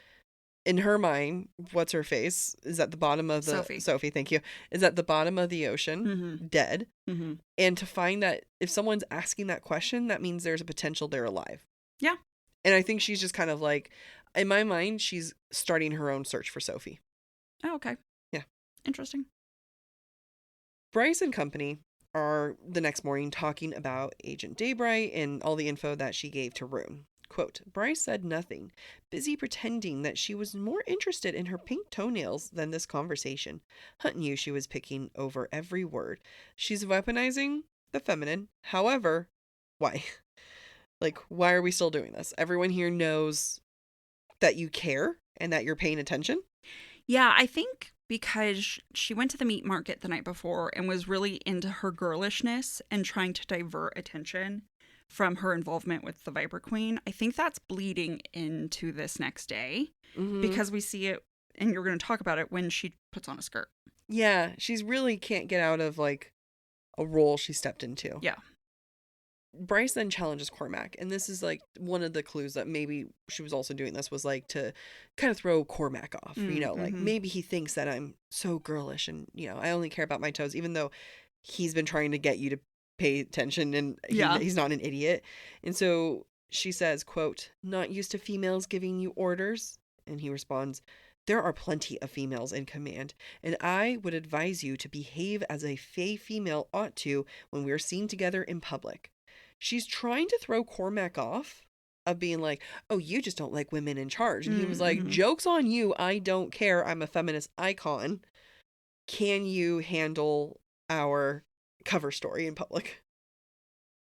in her mind, what's her face is at the bottom of the... Sophie, thank you. Is at the bottom of the ocean, dead. Mm-hmm. And to find that if someone's asking that question, that means there's a potential they're alive. Yeah. And I think she's just kind of like, in my mind, she's starting her own search for Sophie. Oh, okay. Yeah. Interesting. Bryce and company are the next morning talking about Agent Daybright and all the info that she gave to Ruhn. Quote, Bryce said nothing, busy pretending that she was more interested in her pink toenails than this conversation. Hunt knew she was picking over every word. She's weaponizing the feminine. However, why? Like, why are we still doing this? Everyone here knows that you care and that you're paying attention. Yeah, I think because she went to the meat market the night before and was really into her girlishness and trying to divert attention from her involvement with the Viper Queen. I think that's bleeding into this next day because we see it, and you're going to talk about it, when she puts on a skirt. Yeah, she's really can't get out of like a role she stepped into. Yeah. Bryce then challenges Cormac, and this is like one of the clues that maybe she was also doing this was like to kind of throw Cormac off, like maybe he thinks that I'm so girlish and, I only care about my toes, even though he's been trying to get you to pay attention and he's not an idiot. And so she says, quote, not used to females giving you orders. And he responds, there are plenty of females in command, and I would advise you to behave as a fey female ought to when we are seen together in public. She's trying to throw Cormac off of being like, oh, you just don't like women in charge. And he was like, joke's on you. I don't care. I'm a feminist icon. Can you handle our cover story in public?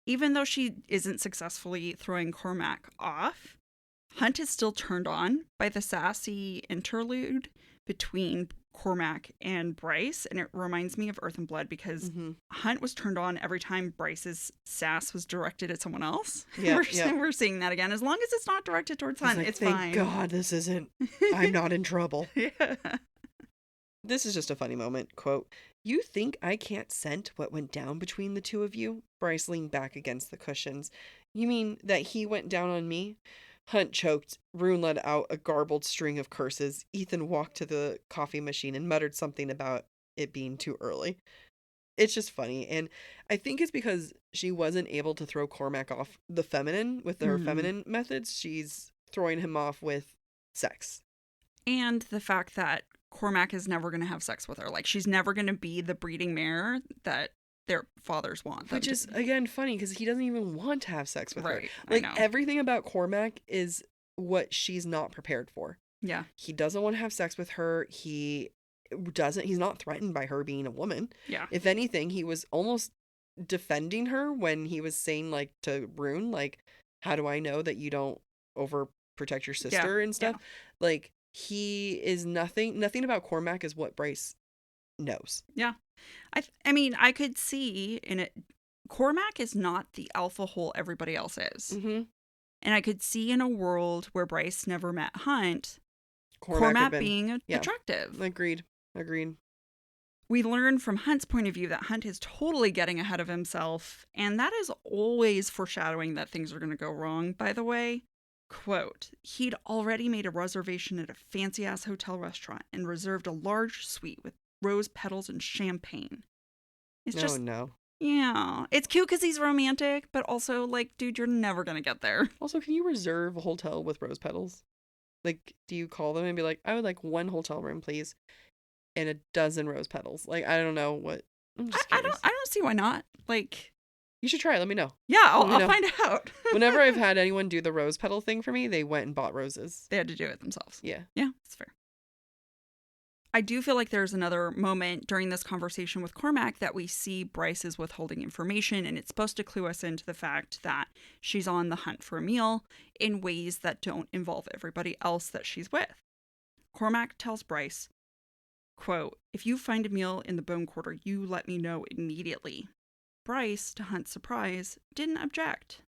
Even though she isn't successfully throwing Cormac off, Hunt is still turned on by the sassy interlude between Cormac and Bryce, and it reminds me of Earth and Blood because Hunt was turned on every time Bryce's sass was directed at someone else. Yeah, we're seeing that again. As long as it's not directed towards Hunt, like, it's thank fine. God this isn't, I'm not in trouble. Yeah. This is just a funny moment. Quote, "You think I can't scent what went down between the two of you?" Bryce leaned back against the cushions. "You mean that he went down on me?" Hunt choked. Ruhn let out a garbled string of curses. Ethan walked to the coffee machine and muttered something about it being too early. It's just funny. And I think it's because she wasn't able to throw Cormac off the feminine with her feminine methods. She's throwing him off with sex. And the fact that Cormac is never going to have sex with her. Like, she's never going to be the breeding mare that their fathers want. Which is, again, funny because he doesn't even want to have sex with her. I Like, know. everything about Cormac is what she's not prepared for. Yeah. He doesn't want to have sex with her. He's not threatened by her being a woman. Yeah. If anything, he was almost defending her when he was saying, like, to Ruhn, like, how do I know that you don't overprotect your sister and stuff? Yeah. Like, he is nothing about Cormac is what Bryce knows. Yeah. I mean, I could see in it, Cormac is not the alpha hole everybody else is. Mm-hmm. And I could see in a world where Bryce never met Hunt, Cormac had been- being attractive. Agreed. We learn from Hunt's point of view that Hunt is totally getting ahead of himself, and that is always foreshadowing that things are going to go wrong, by the way. Quote, "He'd already made a reservation at a fancy-ass hotel restaurant and reserved a large suite with rose petals and champagne." It's No. yeah. It's cute because he's romantic, but also, like, dude, you're never going to get there. Also, can you reserve a hotel with rose petals? Like, do you call them and be like, I would like one hotel room, please, and a dozen rose petals? Like, I don't know what. I'm just I curious. don't see why not. Like, You should try it. Let me know. yeah, I'll Let me know. find out. Whenever I've had anyone do the rose petal thing for me, they went and bought roses. They had to do it themselves. Yeah. Yeah, that's fair. I do feel like there's another moment during this conversation with Cormac that we see Bryce is withholding information, and it's supposed to clue us into the fact that she's on the hunt for Emile in ways that don't involve everybody else that she's with. Cormac tells Bryce, quote, "If you find Emile in the bone quarter, you let me know immediately." Bryce, to Hunt's surprise, didn't object.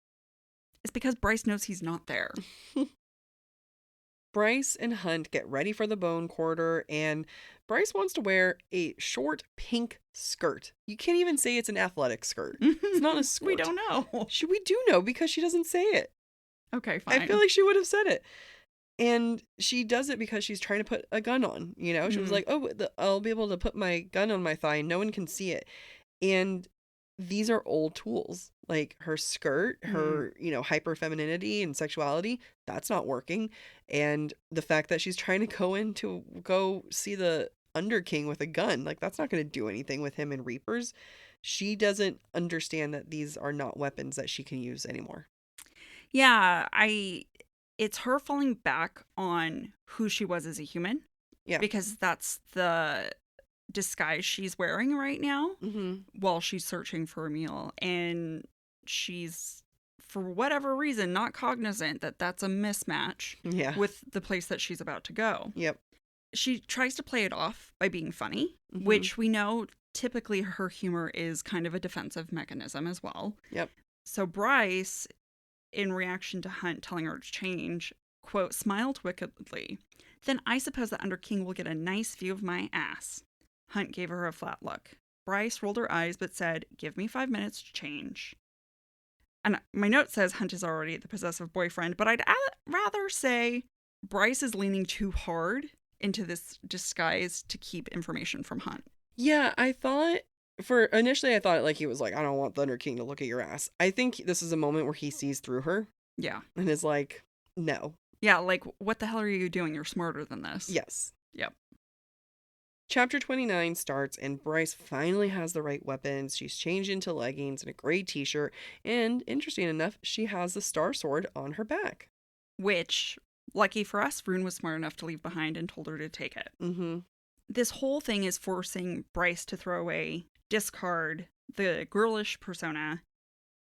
It's because Bryce knows he's not there. Bryce and Hunt get ready for the bone quarter, and Bryce wants to wear a short pink skirt. You can't even say it's an athletic skirt. It's not a skirt. We don't know. We do know because she doesn't say it. Okay, fine. I feel like she would have said it. And she does it because she's trying to put a gun on, you know? She was like, I'll be able to put my gun on my thigh and no one can see it. And these are old tools. Like her skirt, her, hyper femininity and sexuality, that's not working. And the fact that she's trying to go see the Underking with a gun, like that's not going to do anything with him in Reapers. She doesn't understand that these are not weapons that she can use anymore. Yeah, it's her falling back on who she was as a human. Yeah. Because that's the disguise she's wearing right now Mm-hmm. while she's searching for Emile. And she's, for whatever reason, not cognizant that that's a mismatch with the place that she's about to go. Yep. She tries to play it off by being funny, which we know typically her humor is kind of a defensive mechanism as well. Yep. So Bryce, in reaction to Hunt telling her to change, quote, smiled wickedly. "Then I suppose the Underking will get a nice view of my ass." Hunt gave her a flat look. Bryce rolled her eyes but said, "Give me 5 minutes to change." And my note says Hunt is already the possessive boyfriend, but I'd rather say Bryce is leaning too hard into this disguise to keep information from Hunt. Yeah, I thought initially like he was like, I don't want Thunder King to look at your ass. I think this is a moment where he sees through her. Yeah. And is like, no. Yeah, like, what the hell are you doing? You're smarter than this. Yes. Yep. Chapter 29 starts, and Bryce finally has the right weapons. She's changed into leggings and a gray t-shirt, and interesting enough, she has the star sword on her back. Which, lucky for us, Ruhn was smart enough to leave behind and told her to take it. Mm-hmm. This whole thing is forcing Bryce to throw away, discard the girlish persona,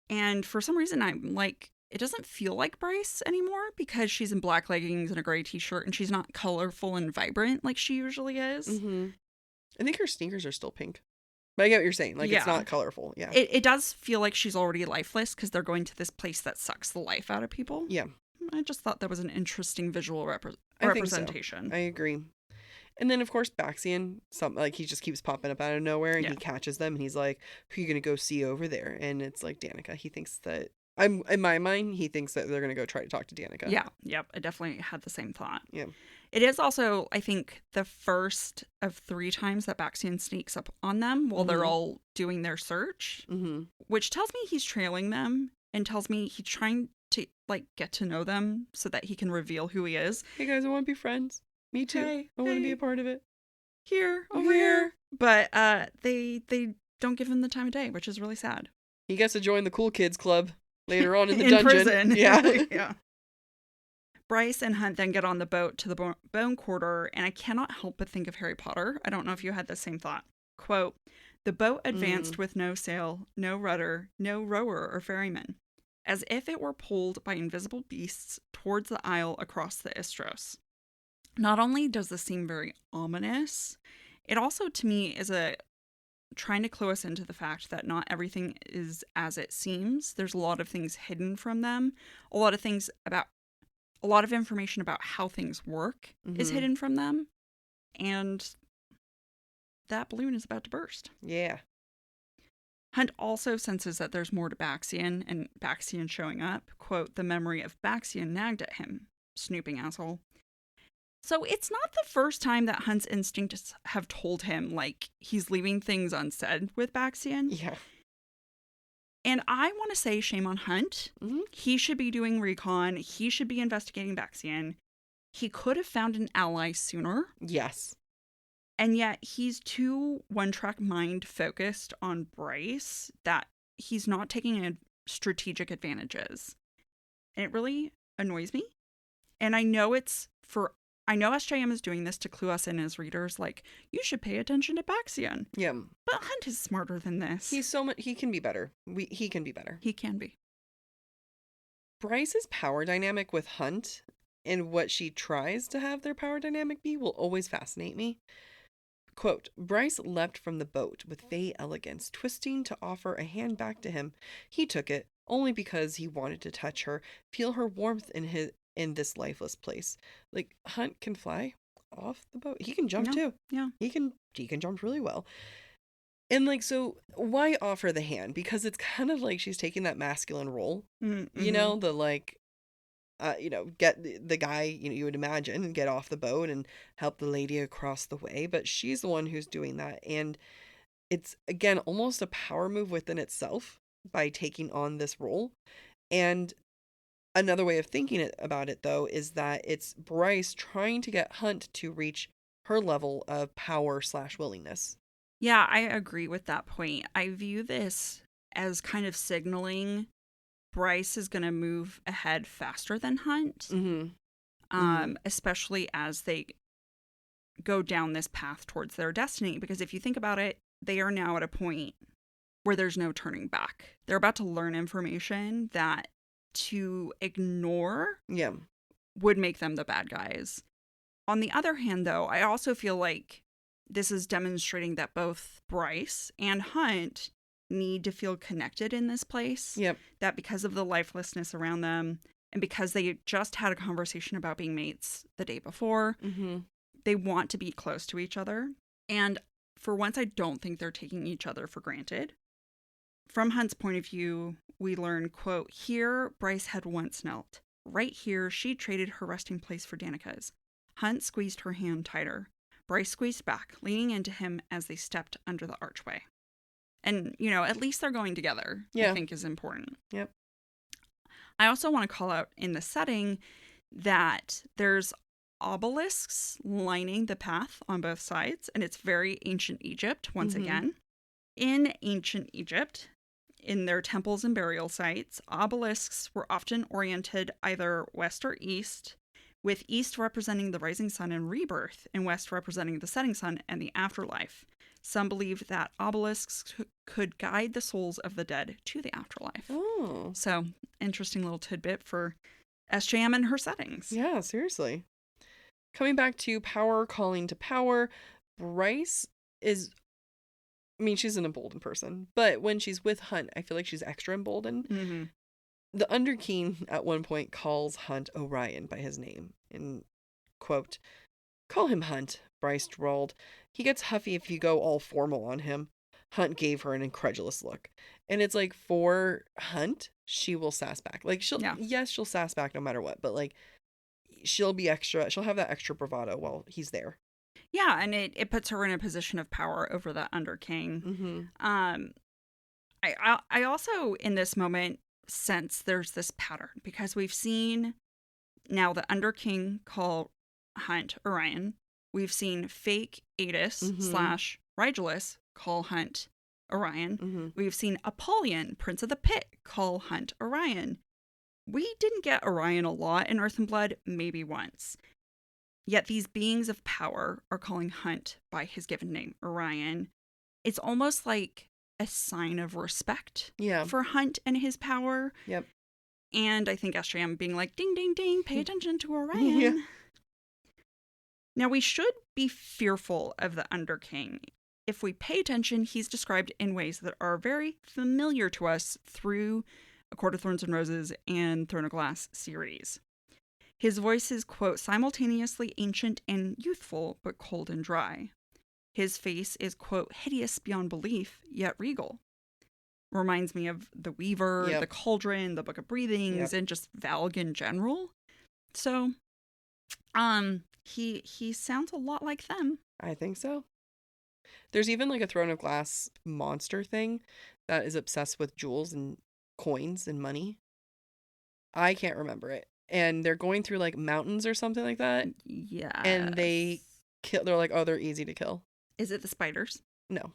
and for some reason I'm like, it doesn't feel like Bryce anymore because she's in black leggings and a gray t-shirt and she's not colorful and vibrant like she usually is. Mm-hmm. I think her sneakers are still pink. But I get what you're saying. Like, it's not colorful. Yeah. It does feel like she's already lifeless because they're going to this place that sucks the life out of people. Yeah. I just thought that was an interesting visual representation. I think so. I agree. And then, of course, Baxian, he just keeps popping up out of nowhere, and he catches them, and he's like, who are you going to go see over there? And it's like Danica. He thinks that, in my mind, he thinks that they're going to go try to talk to Danica. Yeah, yep. I definitely had the same thought. Yeah. It is also, I think, the first of 3 times that Baxian sneaks up on them while they're all doing their search, which tells me he's trailing them and tells me he's trying to, get to know them so that he can reveal who he is. Hey, guys, I want to be friends. Me too. Hey, I want to be a part of it. Over here. But they don't give him the time of day, which is really sad. He gets to join the cool kids club later on in the in dungeon. Prison. Yeah. Yeah. Bryce and Hunt then get on the boat to the Bone Quarter, and I cannot help but think of Harry Potter. I don't know if you had the same thought. Quote, the boat advanced with no sail, no rudder, no rower or ferryman, as if it were pulled by invisible beasts towards the isle across the Istros. Not only does this seem very ominous, it also, to me, is trying to clue us into the fact that not everything is as it seems. There's a lot of things hidden from them. A lot of information about how things work is hidden from them. And that balloon is about to burst. Yeah. Hunt also senses that there's more to Baxian, and Baxian showing up. Quote, the memory of Baxian nagged at him, snooping asshole. So it's not the first time that Hunt's instincts have told him, he's leaving things unsaid with Baxian. Yeah. And I want to say shame on Hunt. He should be doing recon. He should be investigating Baxian. He could have found an ally sooner. Yes. And yet he's too one-track mind focused on Bryce that he's not taking strategic advantages. And it really annoys me. And I know SJM is doing this to clue us in as readers, you should pay attention to Baxian. Yeah. But Hunt is smarter than this. He can be better. He can be better. He can be. Bryce's power dynamic with Hunt and what she tries to have their power dynamic be will always fascinate me. Quote, Bryce leapt from the boat with fey elegance, twisting to offer a hand back to him. He took it, only because he wanted to touch her, feel her warmth in this lifeless place. Hunt can fly off the boat. He can jump too. Yeah. He can jump really well. And so why offer the hand? Because it's kind of like she's taking that masculine role. Mm-hmm. You know, get the guy, you would imagine, and get off the boat and help the lady across the way. But she's the one who's doing that. And it's, again, almost a power move within itself by taking on this role. And another way of thinking about it, though, is that it's Bryce trying to get Hunt to reach her level of power/willingness. Yeah, I agree with that point. I view this as kind of signaling Bryce is going to move ahead faster than Hunt, especially as they go down this path towards their destiny. Because if you think about it, they are now at a point where there's no turning back. They're about to learn information that to ignore would make them the bad guys. On the other hand, though, I also feel like this is demonstrating that both Bryce and Hunt need to feel connected in this place. Yep. That because of the lifelessness around them, and because they just had a conversation about being mates the day before, they want to be close to each other. And for once, I don't think they're taking each other for granted. From Hunt's point of view, we learn, quote, here Bryce had once knelt. Right here, she traded her resting place for Danica's. Hunt squeezed her hand tighter. Bryce squeezed back, leaning into him as they stepped under the archway. And, at least they're going together, I think is important. Yep. I also want to call out in the setting that there's obelisks lining the path on both sides, and it's very ancient Egypt once again. In ancient Egypt, in their temples and burial sites, obelisks were often oriented either west or east, with east representing the rising sun and rebirth, and west representing the setting sun and the afterlife. Some believe that obelisks could guide the souls of the dead to the afterlife. Oh. So, interesting little tidbit for SJM and her settings. Yeah, seriously. Coming back to power calling to power, Bryce is, I mean, she's an emboldened person, but when she's with Hunt, I feel like she's extra emboldened. Mm-hmm. The Underking at one point calls Hunt Orion by his name. In quote, "Call him Hunt," Bryce drawled. "He gets huffy if you go all formal on him." Hunt gave her an incredulous look. And it's like, for Hunt, she will sass back. Like, yes, she'll sass back no matter what, but like, she'll have that extra bravado while he's there. Yeah, and it puts her in a position of power over the Underking. Mm-hmm. I also, in this moment, sense there's this pattern, because we've seen now the Underking call Hunt Orion. We've seen fake Adis / Rigelus call Hunt Orion. Mm-hmm. We've seen Apollyon, Prince of the Pit, call Hunt Orion. We didn't get Orion a lot in Earth and Blood, maybe once. Yet these beings of power are calling Hunt by his given name, Orion. It's almost like a sign of respect for Hunt and his power. Yep. And I think SJM being like, ding, ding, ding, pay attention to Orion. Yeah. Now, we should be fearful of the Underking. If we pay attention, he's described in ways that are very familiar to us through A Court of Thorns and Roses and Throne of Glass series. His voice is, quote, simultaneously ancient and youthful, but cold and dry. His face is, quote, hideous beyond belief, yet regal. Reminds me of the Weaver, the Cauldron, the Book of Breathings, and just Valg in general. So, he sounds a lot like them. I think so. There's even like a Throne of Glass monster thing that is obsessed with jewels and coins and money. I can't remember it. And they're going through like mountains or something like that. Yeah. And they're like, oh, they're easy to kill. Is it the spiders? No.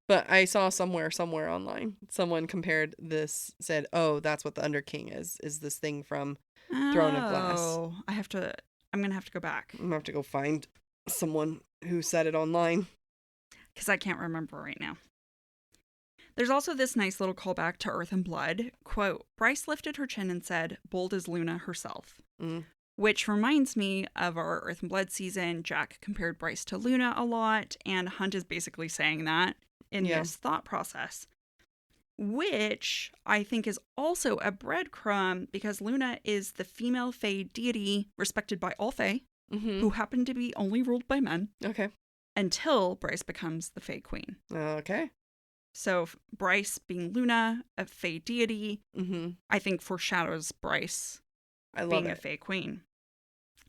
But I saw somewhere online, someone compared this, said, oh, that's what the Underking is this thing from Throne of Glass. Oh, I'm going to have to go back. I'm going to have to go find someone who said it online. Because I can't remember right now. There's also this nice little callback to Earth and Blood. Quote, Bryce lifted her chin and said, bold as Luna herself. Which reminds me of our Earth and Blood season. Jac compared Bryce to Luna a lot, and Hunt is basically saying that in this thought process. Which I think is also a breadcrumb, because Luna is the female Fae deity respected by all Fae, who happen to be only ruled by men. Okay. Until Bryce becomes the Fae Queen. Okay. So Bryce being Luna, a Fae deity, I think foreshadows Bryce being a Fae Queen.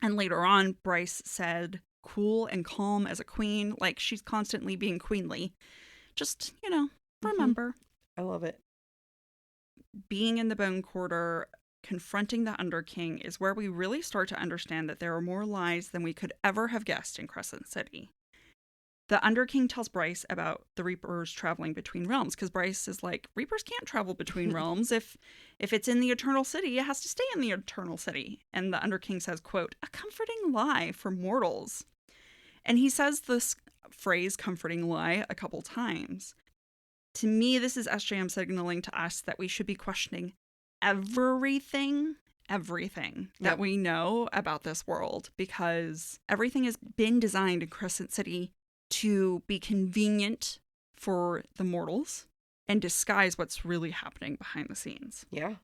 And later on, Bryce said, cool and calm as a queen, like she's constantly being queenly. Just, remember. I love it. Being in the Bone Quarter, confronting the Underking is where we really start to understand that there are more lies than we could ever have guessed in Crescent City. The Underking tells Bryce about the Reapers traveling between realms, because Bryce is like, Reapers can't travel between realms. If it's in the Eternal City, it has to stay in the Eternal City. And the Underking says, quote, a comforting lie for mortals. And he says this phrase, comforting lie, a couple times. To me, this is SJM signaling to us that we should be questioning everything that we know about this world, because everything has been designed in Crescent City to be convenient for the mortals and disguise what's really happening behind the scenes. Yeah.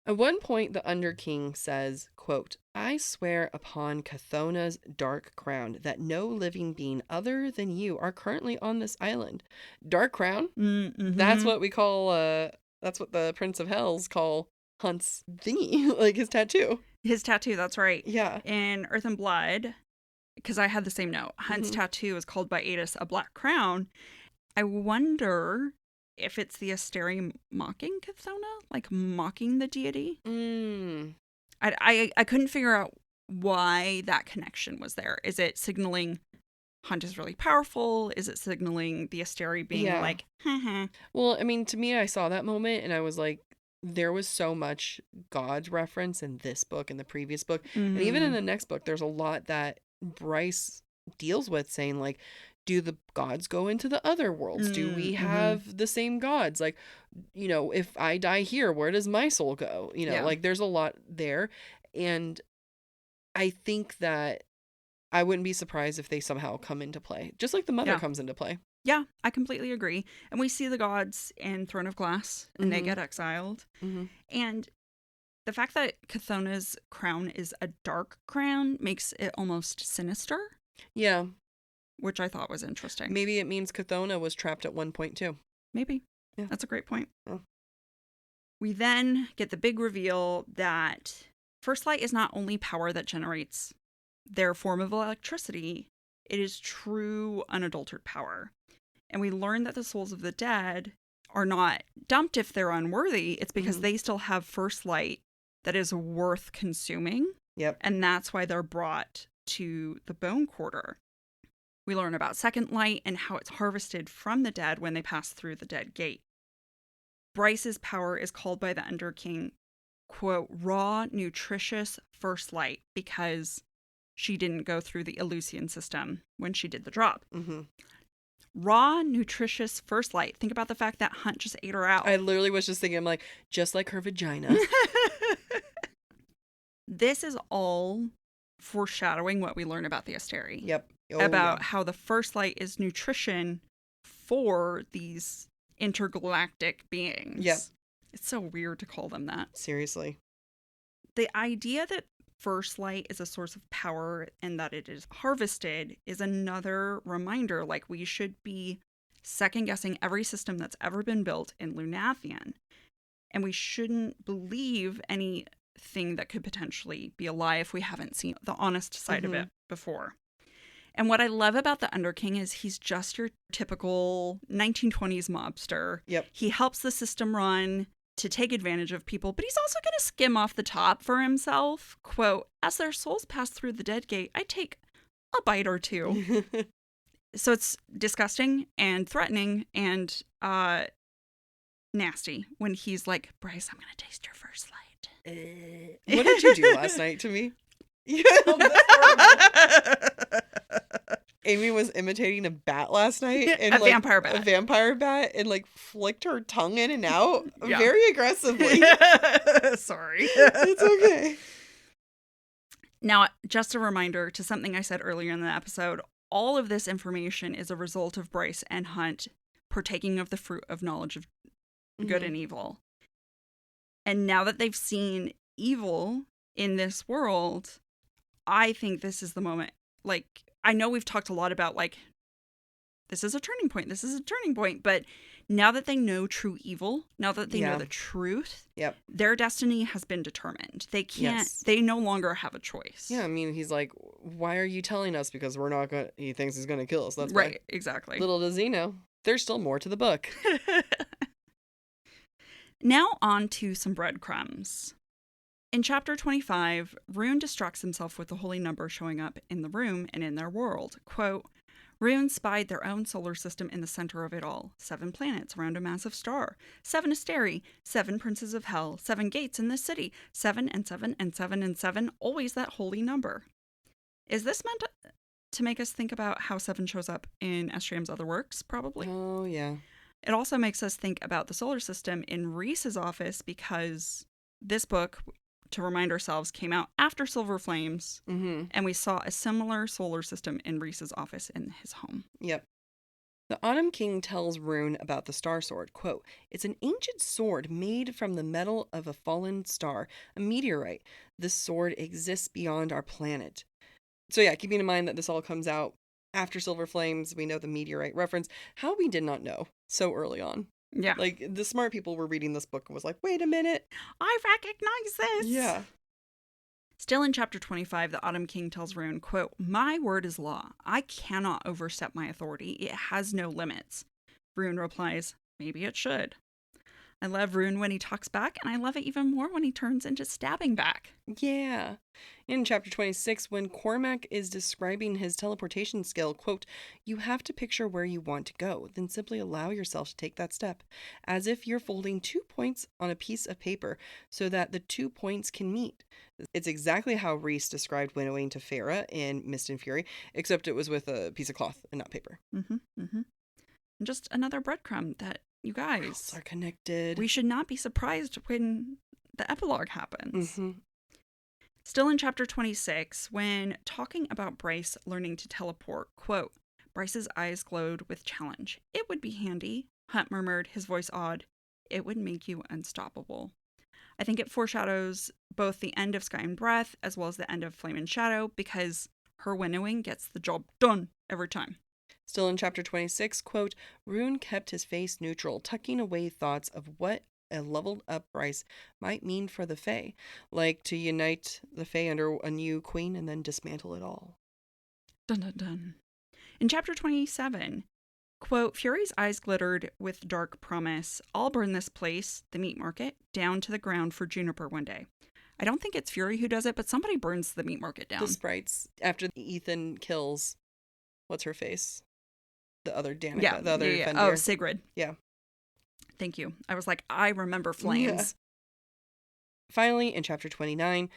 At one point, the Underking says, quote, I swear upon Cathona's dark crown that no living being other than you are currently on this island. Dark crown? Mm-hmm. That's what we call, that's what the Prince of Hells call Hunt's thingy, like his tattoo. His tattoo, that's right. Yeah. In Earth and Blood, because I had the same note, Hunt's tattoo is called by Adis a black crown. I wonder if it's the Asteri mocking Cathona, like mocking the deity. I couldn't figure out why that connection was there. Is it signaling Hunt is really powerful? Is it signaling the Asteri being like, haha? Well, I mean, to me, I saw that moment and I was like, there was so much God reference in this book and the previous book. And even in the next book, there's a lot that Bryce deals with, saying like, do the gods go into the other worlds? Do we have the same gods? Like, you know, if I die here, where does my soul go? You know, like there's a lot there. And I think that I wouldn't be surprised if they somehow come into play, just like the mother comes into play. Yeah, I completely agree. And we see the gods in Throne of Glass, and they get exiled. And the fact that Chthonia's crown is a dark crown makes it almost sinister. Yeah. Which I thought was interesting. Maybe it means Chthona was trapped at one point too. Maybe. Yeah. That's a great point. Oh. We then get the big reveal that First Light is not only power that generates their form of electricity, it is true unadulterated power. And we learn that the souls of the dead are not dumped if they're unworthy. It's because they still have First Light that is worth consuming. Yep. And that's why they're brought to the Bone Quarter. We learn about Second Light and how it's harvested from the dead when they pass through the Dead Gate. Bryce's power is called by the Underking, quote, raw, nutritious First Light, because she didn't go through the Eleusian system when she did the drop. Raw, nutritious First Light. Think about the fact that Hunt just ate her out. I literally was just thinking, I'm like, just like her vagina. This is all foreshadowing what we learn about the Asteri. Yep. About how the First Light is nutrition for these intergalactic beings. Yep. It's so weird to call them that. Seriously. The idea that First Light is a source of power and that it is harvested is another reminder, like we should be second guessing every system that's ever been built in Lunathian. And we shouldn't believe anything that could potentially be a lie if we haven't seen the honest side of it before. And what I love about the Underking is he's just your typical 1920s mobster. Yep. He helps the system run to take advantage of people, but he's also going to skim off the top for himself. Quote, as their souls pass through the Dead Gate, I take a bite or two. So it's disgusting and threatening and nasty when he's like, Bryce, I'm going to taste your First Light. What did you do last night to me? Amy was imitating a bat last night. And a vampire bat. A vampire bat, and like flicked her tongue in and out very aggressively. Sorry. It's okay. Now, just a reminder to something I said earlier in the episode, all of this information is a result of Bryce and Hunt partaking of the fruit of knowledge of good and evil. And now that they've seen evil in this world, I think this is the moment. Like, I know we've talked a lot about, like, this is a turning point, but now that they know true evil, now that they know the truth, their destiny has been determined. They can't, they no longer have a choice. Yeah, I mean, he's like, why are you telling us? Because we're not going to, he thinks he's going to kill us. That's right, why. Exactly. Little does he know, there's still more to the book. Now on to some breadcrumbs. In chapter 25, Ruhn distracts himself with the holy number showing up in the room and in their world. Quote, Ruhn spied their own solar system in the center of it all. 7 planets around a massive star. 7 Asteri. 7 princes of hell. 7 gates in the city. 7 and 7 and 7 and 7. Always that holy number. Is this meant to make us think about how 7 shows up in Estriam's other works? Probably. Oh, yeah. It also makes us think about the solar system in Rhys's office, because this book, to remind ourselves, came out after Silver Flames, and we saw a similar solar system in Rhys's office in his home. Yep. The Autumn King tells Ruhn about the Star Sword. Quote, it's an ancient sword made from the metal of a fallen star, a meteorite. This sword exists beyond our planet. So yeah, keeping in mind that this all comes out after Silver Flames, we know the meteorite reference. How we did not know so early on. Yeah. Like, the smart people were reading this book and was like, wait a minute. I recognize this. Yeah. Still in chapter 25, the Autumn King tells Ruhn, quote, my word is law. I cannot overstep my authority. It has no limits. Ruhn replies, maybe it should. I love Ruhn when he talks back, and I love it even more when he turns into stabbing back. Yeah. In chapter 26, when Cormac is describing his teleportation skill, quote, "You have to picture where you want to go, then simply allow yourself to take that step, as if you're folding 2 points on a piece of paper so that the 2 points can meet." It's exactly how Rhys described winnowing to Farah in Mist and Fury, except it was with a piece of cloth and not paper. And just another breadcrumb that, you guys, Worlds are connected. we should not be surprised when the epilogue happens. Mm-hmm. Still in chapter 26, when talking about Bryce learning to teleport, quote, Bryce's eyes glowed with challenge. "It would be handy," Hunt murmured, his voice odd. "It would make you unstoppable." I think it foreshadows both the end of Sky and Breath as well as the end of Flame and Shadow, because her winnowing gets the job done every time. Still in chapter 26, quote, "Ruhn kept his face neutral, tucking away thoughts of what a leveled up Bryce might mean for the Fae, like to unite the Fae under a new queen and then dismantle it all." Dun dun dun. In chapter 27, quote, "Fury's eyes glittered with dark promise. I'll burn this place, the meat market, down to the ground for Juniper one day." I don't think it's Fury who does it, but somebody burns the meat market down. The sprites, after Ethan kills, what's her face? The other Danica, the other Fenrir. Oh, Sigrid. Yeah. Thank you. I was like, I remember flames. Yeah. Finally, in chapter 29,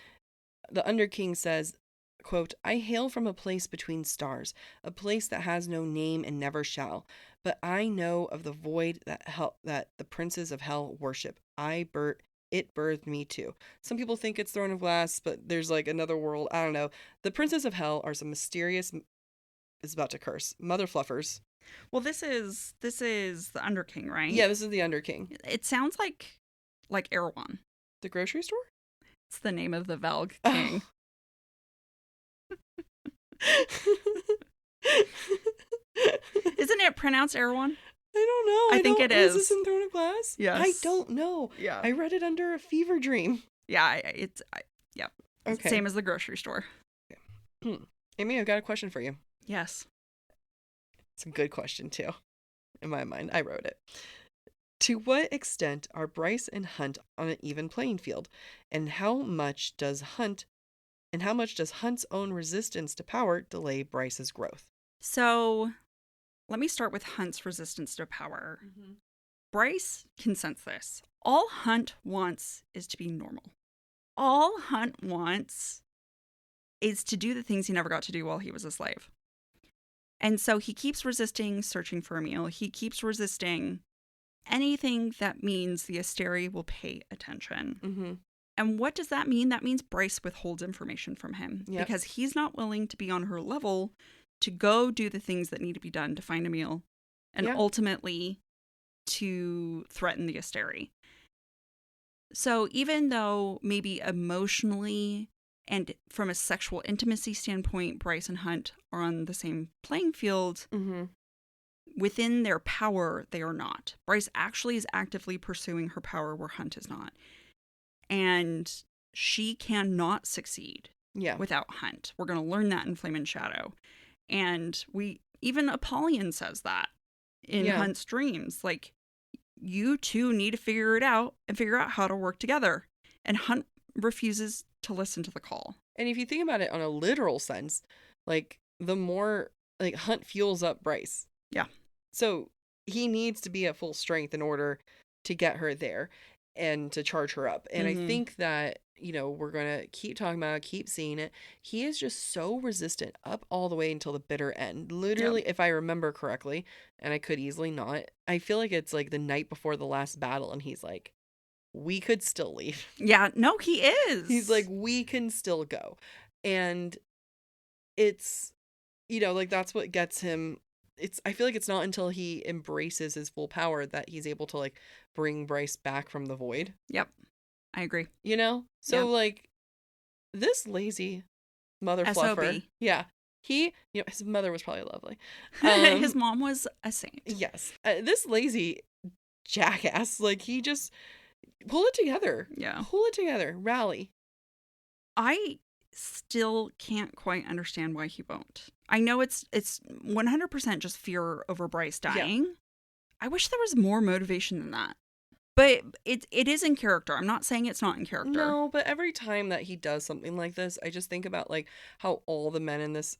the Underking says, quote, "I hail from a place between stars, a place that has no name and never shall, but I know of the void that the princes of hell worship. It birthed me too." Some people think it's Throne of Glass, but there's like another world. I don't know. The princes of hell are some mysterious, is about to curse, mother fluffers. Well, this is the Underking, right? Yeah, this is the Underking. It sounds like Erewhon. The grocery store? It's the name of the Valg king. Isn't it pronounced Erewhon? I don't know. I think it is. Is this in Throne of Glass? Yes. I don't know. Yeah. I read it under a fever dream. Yeah, yeah. Okay. Same as the grocery store. Amy, I've got a question for you. Yes. It's a good question, too. In my mind, I wrote it. To what extent are Bryce and Hunt on an even playing field? And how much does Hunt's own resistance to power delay Bryce's growth? So, let me start with Hunt's resistance to power. Mm-hmm. Bryce can sense this. All Hunt wants is to be normal. All Hunt wants is to do the things he never got to do while he was a slave. And so he keeps resisting searching for Emile. He keeps resisting anything that means the Asteri will pay attention. Mm-hmm. And what does that mean? That means Bryce withholds information from him. Yep. Because he's not willing to be on her level to go do the things that need to be done to find Emile and ultimately to threaten the Asteri. So even though maybe emotionally and from a sexual intimacy standpoint, Bryce and Hunt are on the same playing field, within their power, they are not. Bryce actually is actively pursuing her power where Hunt is not. And she cannot succeed without Hunt. We're going to learn that in Flame and Shadow. And even Apollyon says that in Hunt's dreams. Like, you two need to figure it out and figure out how to work together. And Hunt refuses to listen to the call. And if you think about it on a literal sense, like, the more, like, Hunt fuels up Bryce. Yeah. So he needs to be at full strength in order to get her there and to charge her up. And I think that, we're going to keep talking about it, keep seeing it. He is just so resistant up all the way until the bitter end. Literally, if I remember correctly, and I could easily not, I feel like it's like the night before the last battle, and he's like, we could still leave. Yeah, no, he is. He's like, we can still go. And it's, like, that's what gets him. I feel like it's not until he embraces his full power that he's able to, like, bring Bryce back from the void. Yep. I agree. So like, this lazy mother fluffer. Yeah. He, his mother was probably lovely. His mom was a saint. Yes. This lazy jackass, like, he just pull it together. Yeah. Pull it together. Rally. I still can't quite understand why he won't. I know it's 100% just fear over Bryce dying. Yeah. I wish there was more motivation than that. But it is in character. I'm not saying it's not in character. No, but every time that he does something like this, I just think about like how all the men in this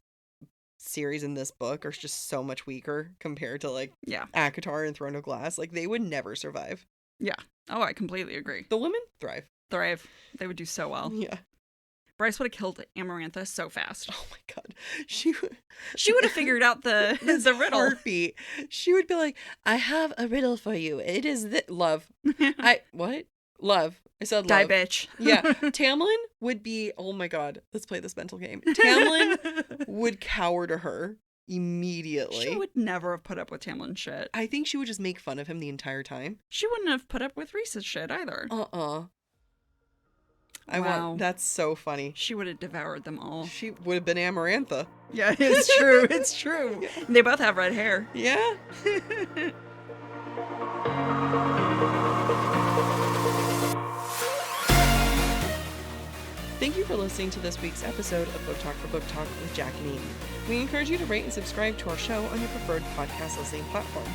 series in this book are just so much weaker compared to like ACOTAR and Throne of Glass. Like they would never survive. Yeah. Oh, I completely agree. The women thrive. They would do so well. Yeah. Bryce would have killed Amarantha so fast. Oh my god. She would have figured out the riddle. Heartbeat. She would be like, I have a riddle for you. It is love. What? Love. I said love. Die, bitch. Yeah. Tamlin would be, oh my god, let's play this mental game. Tamlin would cower to her immediately. She would never have put up with Tamlin's shit. I think she would just make fun of him the entire time. She wouldn't have put up with Rhys's shit either. Wow. That's so funny. She would have devoured them all. She would have been Amarantha. Yeah, it's true. It's true. Yeah. They both have red hair. Yeah. Thank you for listening to this week's episode of Book Talk for Book Talk with Jac and Amy. We encourage you to rate and subscribe to our show on your preferred podcast listening platform.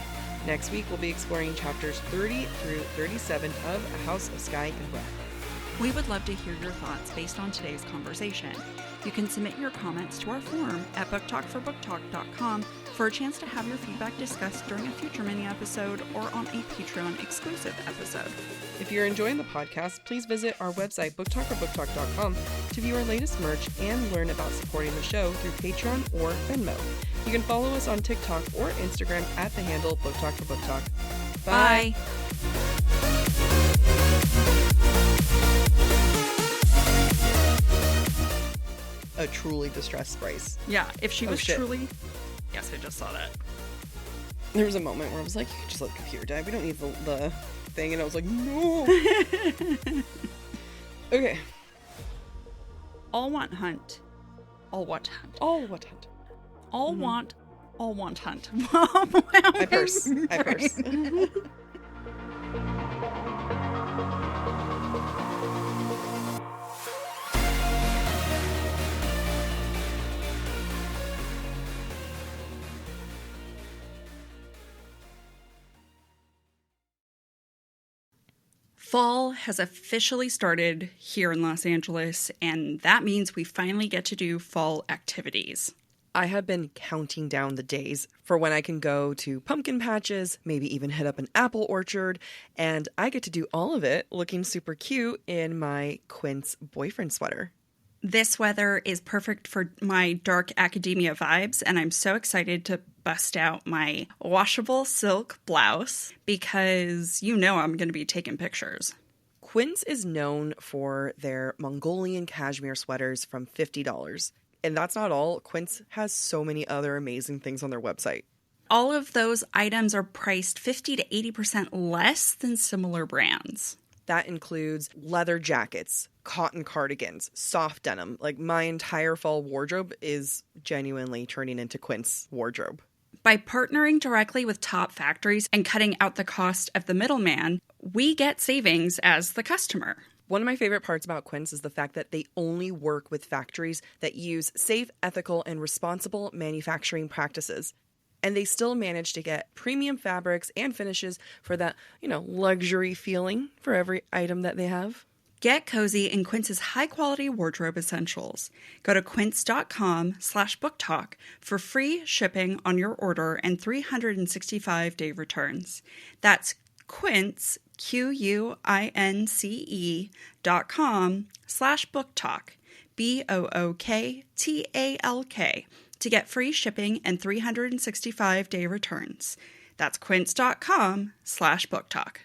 Next week, we'll be exploring chapters 30 through 37 of A House of Sky and Breath. We would love to hear your thoughts based on today's conversation. You can submit your comments to our forum at booktalkforbooktalk.com for a chance to have your feedback discussed during a future mini-episode or on a Patreon exclusive episode. If you're enjoying the podcast, please visit our website, booktalkforbooktalk.com, to view our latest merch and learn about supporting the show through Patreon or Venmo. You can follow us on TikTok or Instagram at the handle booktalkforbooktalk. Bye! A truly distressed Bryce. Yeah, if she was truly... Yes, I just saw that. There was a moment where I was like, you can just let the computer die. We don't need the thing. And I was like, no. Okay. All want hunt. All what hunt? All what hunt? All want. All want hunt. I purse. Fall has officially started here in Los Angeles, and that means we finally get to do fall activities. I have been counting down the days for when I can go to pumpkin patches, maybe even hit up an apple orchard, and I get to do all of it looking super cute in my Quince boyfriend sweater. This weather is perfect for my dark academia vibes, and I'm so excited to bust out my washable silk blouse because you know I'm going to be taking pictures. Quince is known for their Mongolian cashmere sweaters from $50. And that's not all. Quince has so many other amazing things on their website. All of those items are priced 50 to 80% less than similar brands. That includes leather jackets, cotton cardigans, soft denim. Like my entire fall wardrobe is genuinely turning into Quince wardrobe. By partnering directly with top factories and cutting out the cost of the middleman, we get savings as the customer. One of my favorite parts about Quince is the fact that they only work with factories that use safe, ethical, and responsible manufacturing practices. And they still manage to get premium fabrics and finishes for that, luxury feeling for every item that they have. Get cozy in Quince's high-quality wardrobe essentials. Go to quince.com/booktalk for free shipping on your order and 365-day returns. That's Quince, QUINCE.com/booktalk, BOOKTALK, to get free shipping and 365-day returns. That's quince.com/booktalk.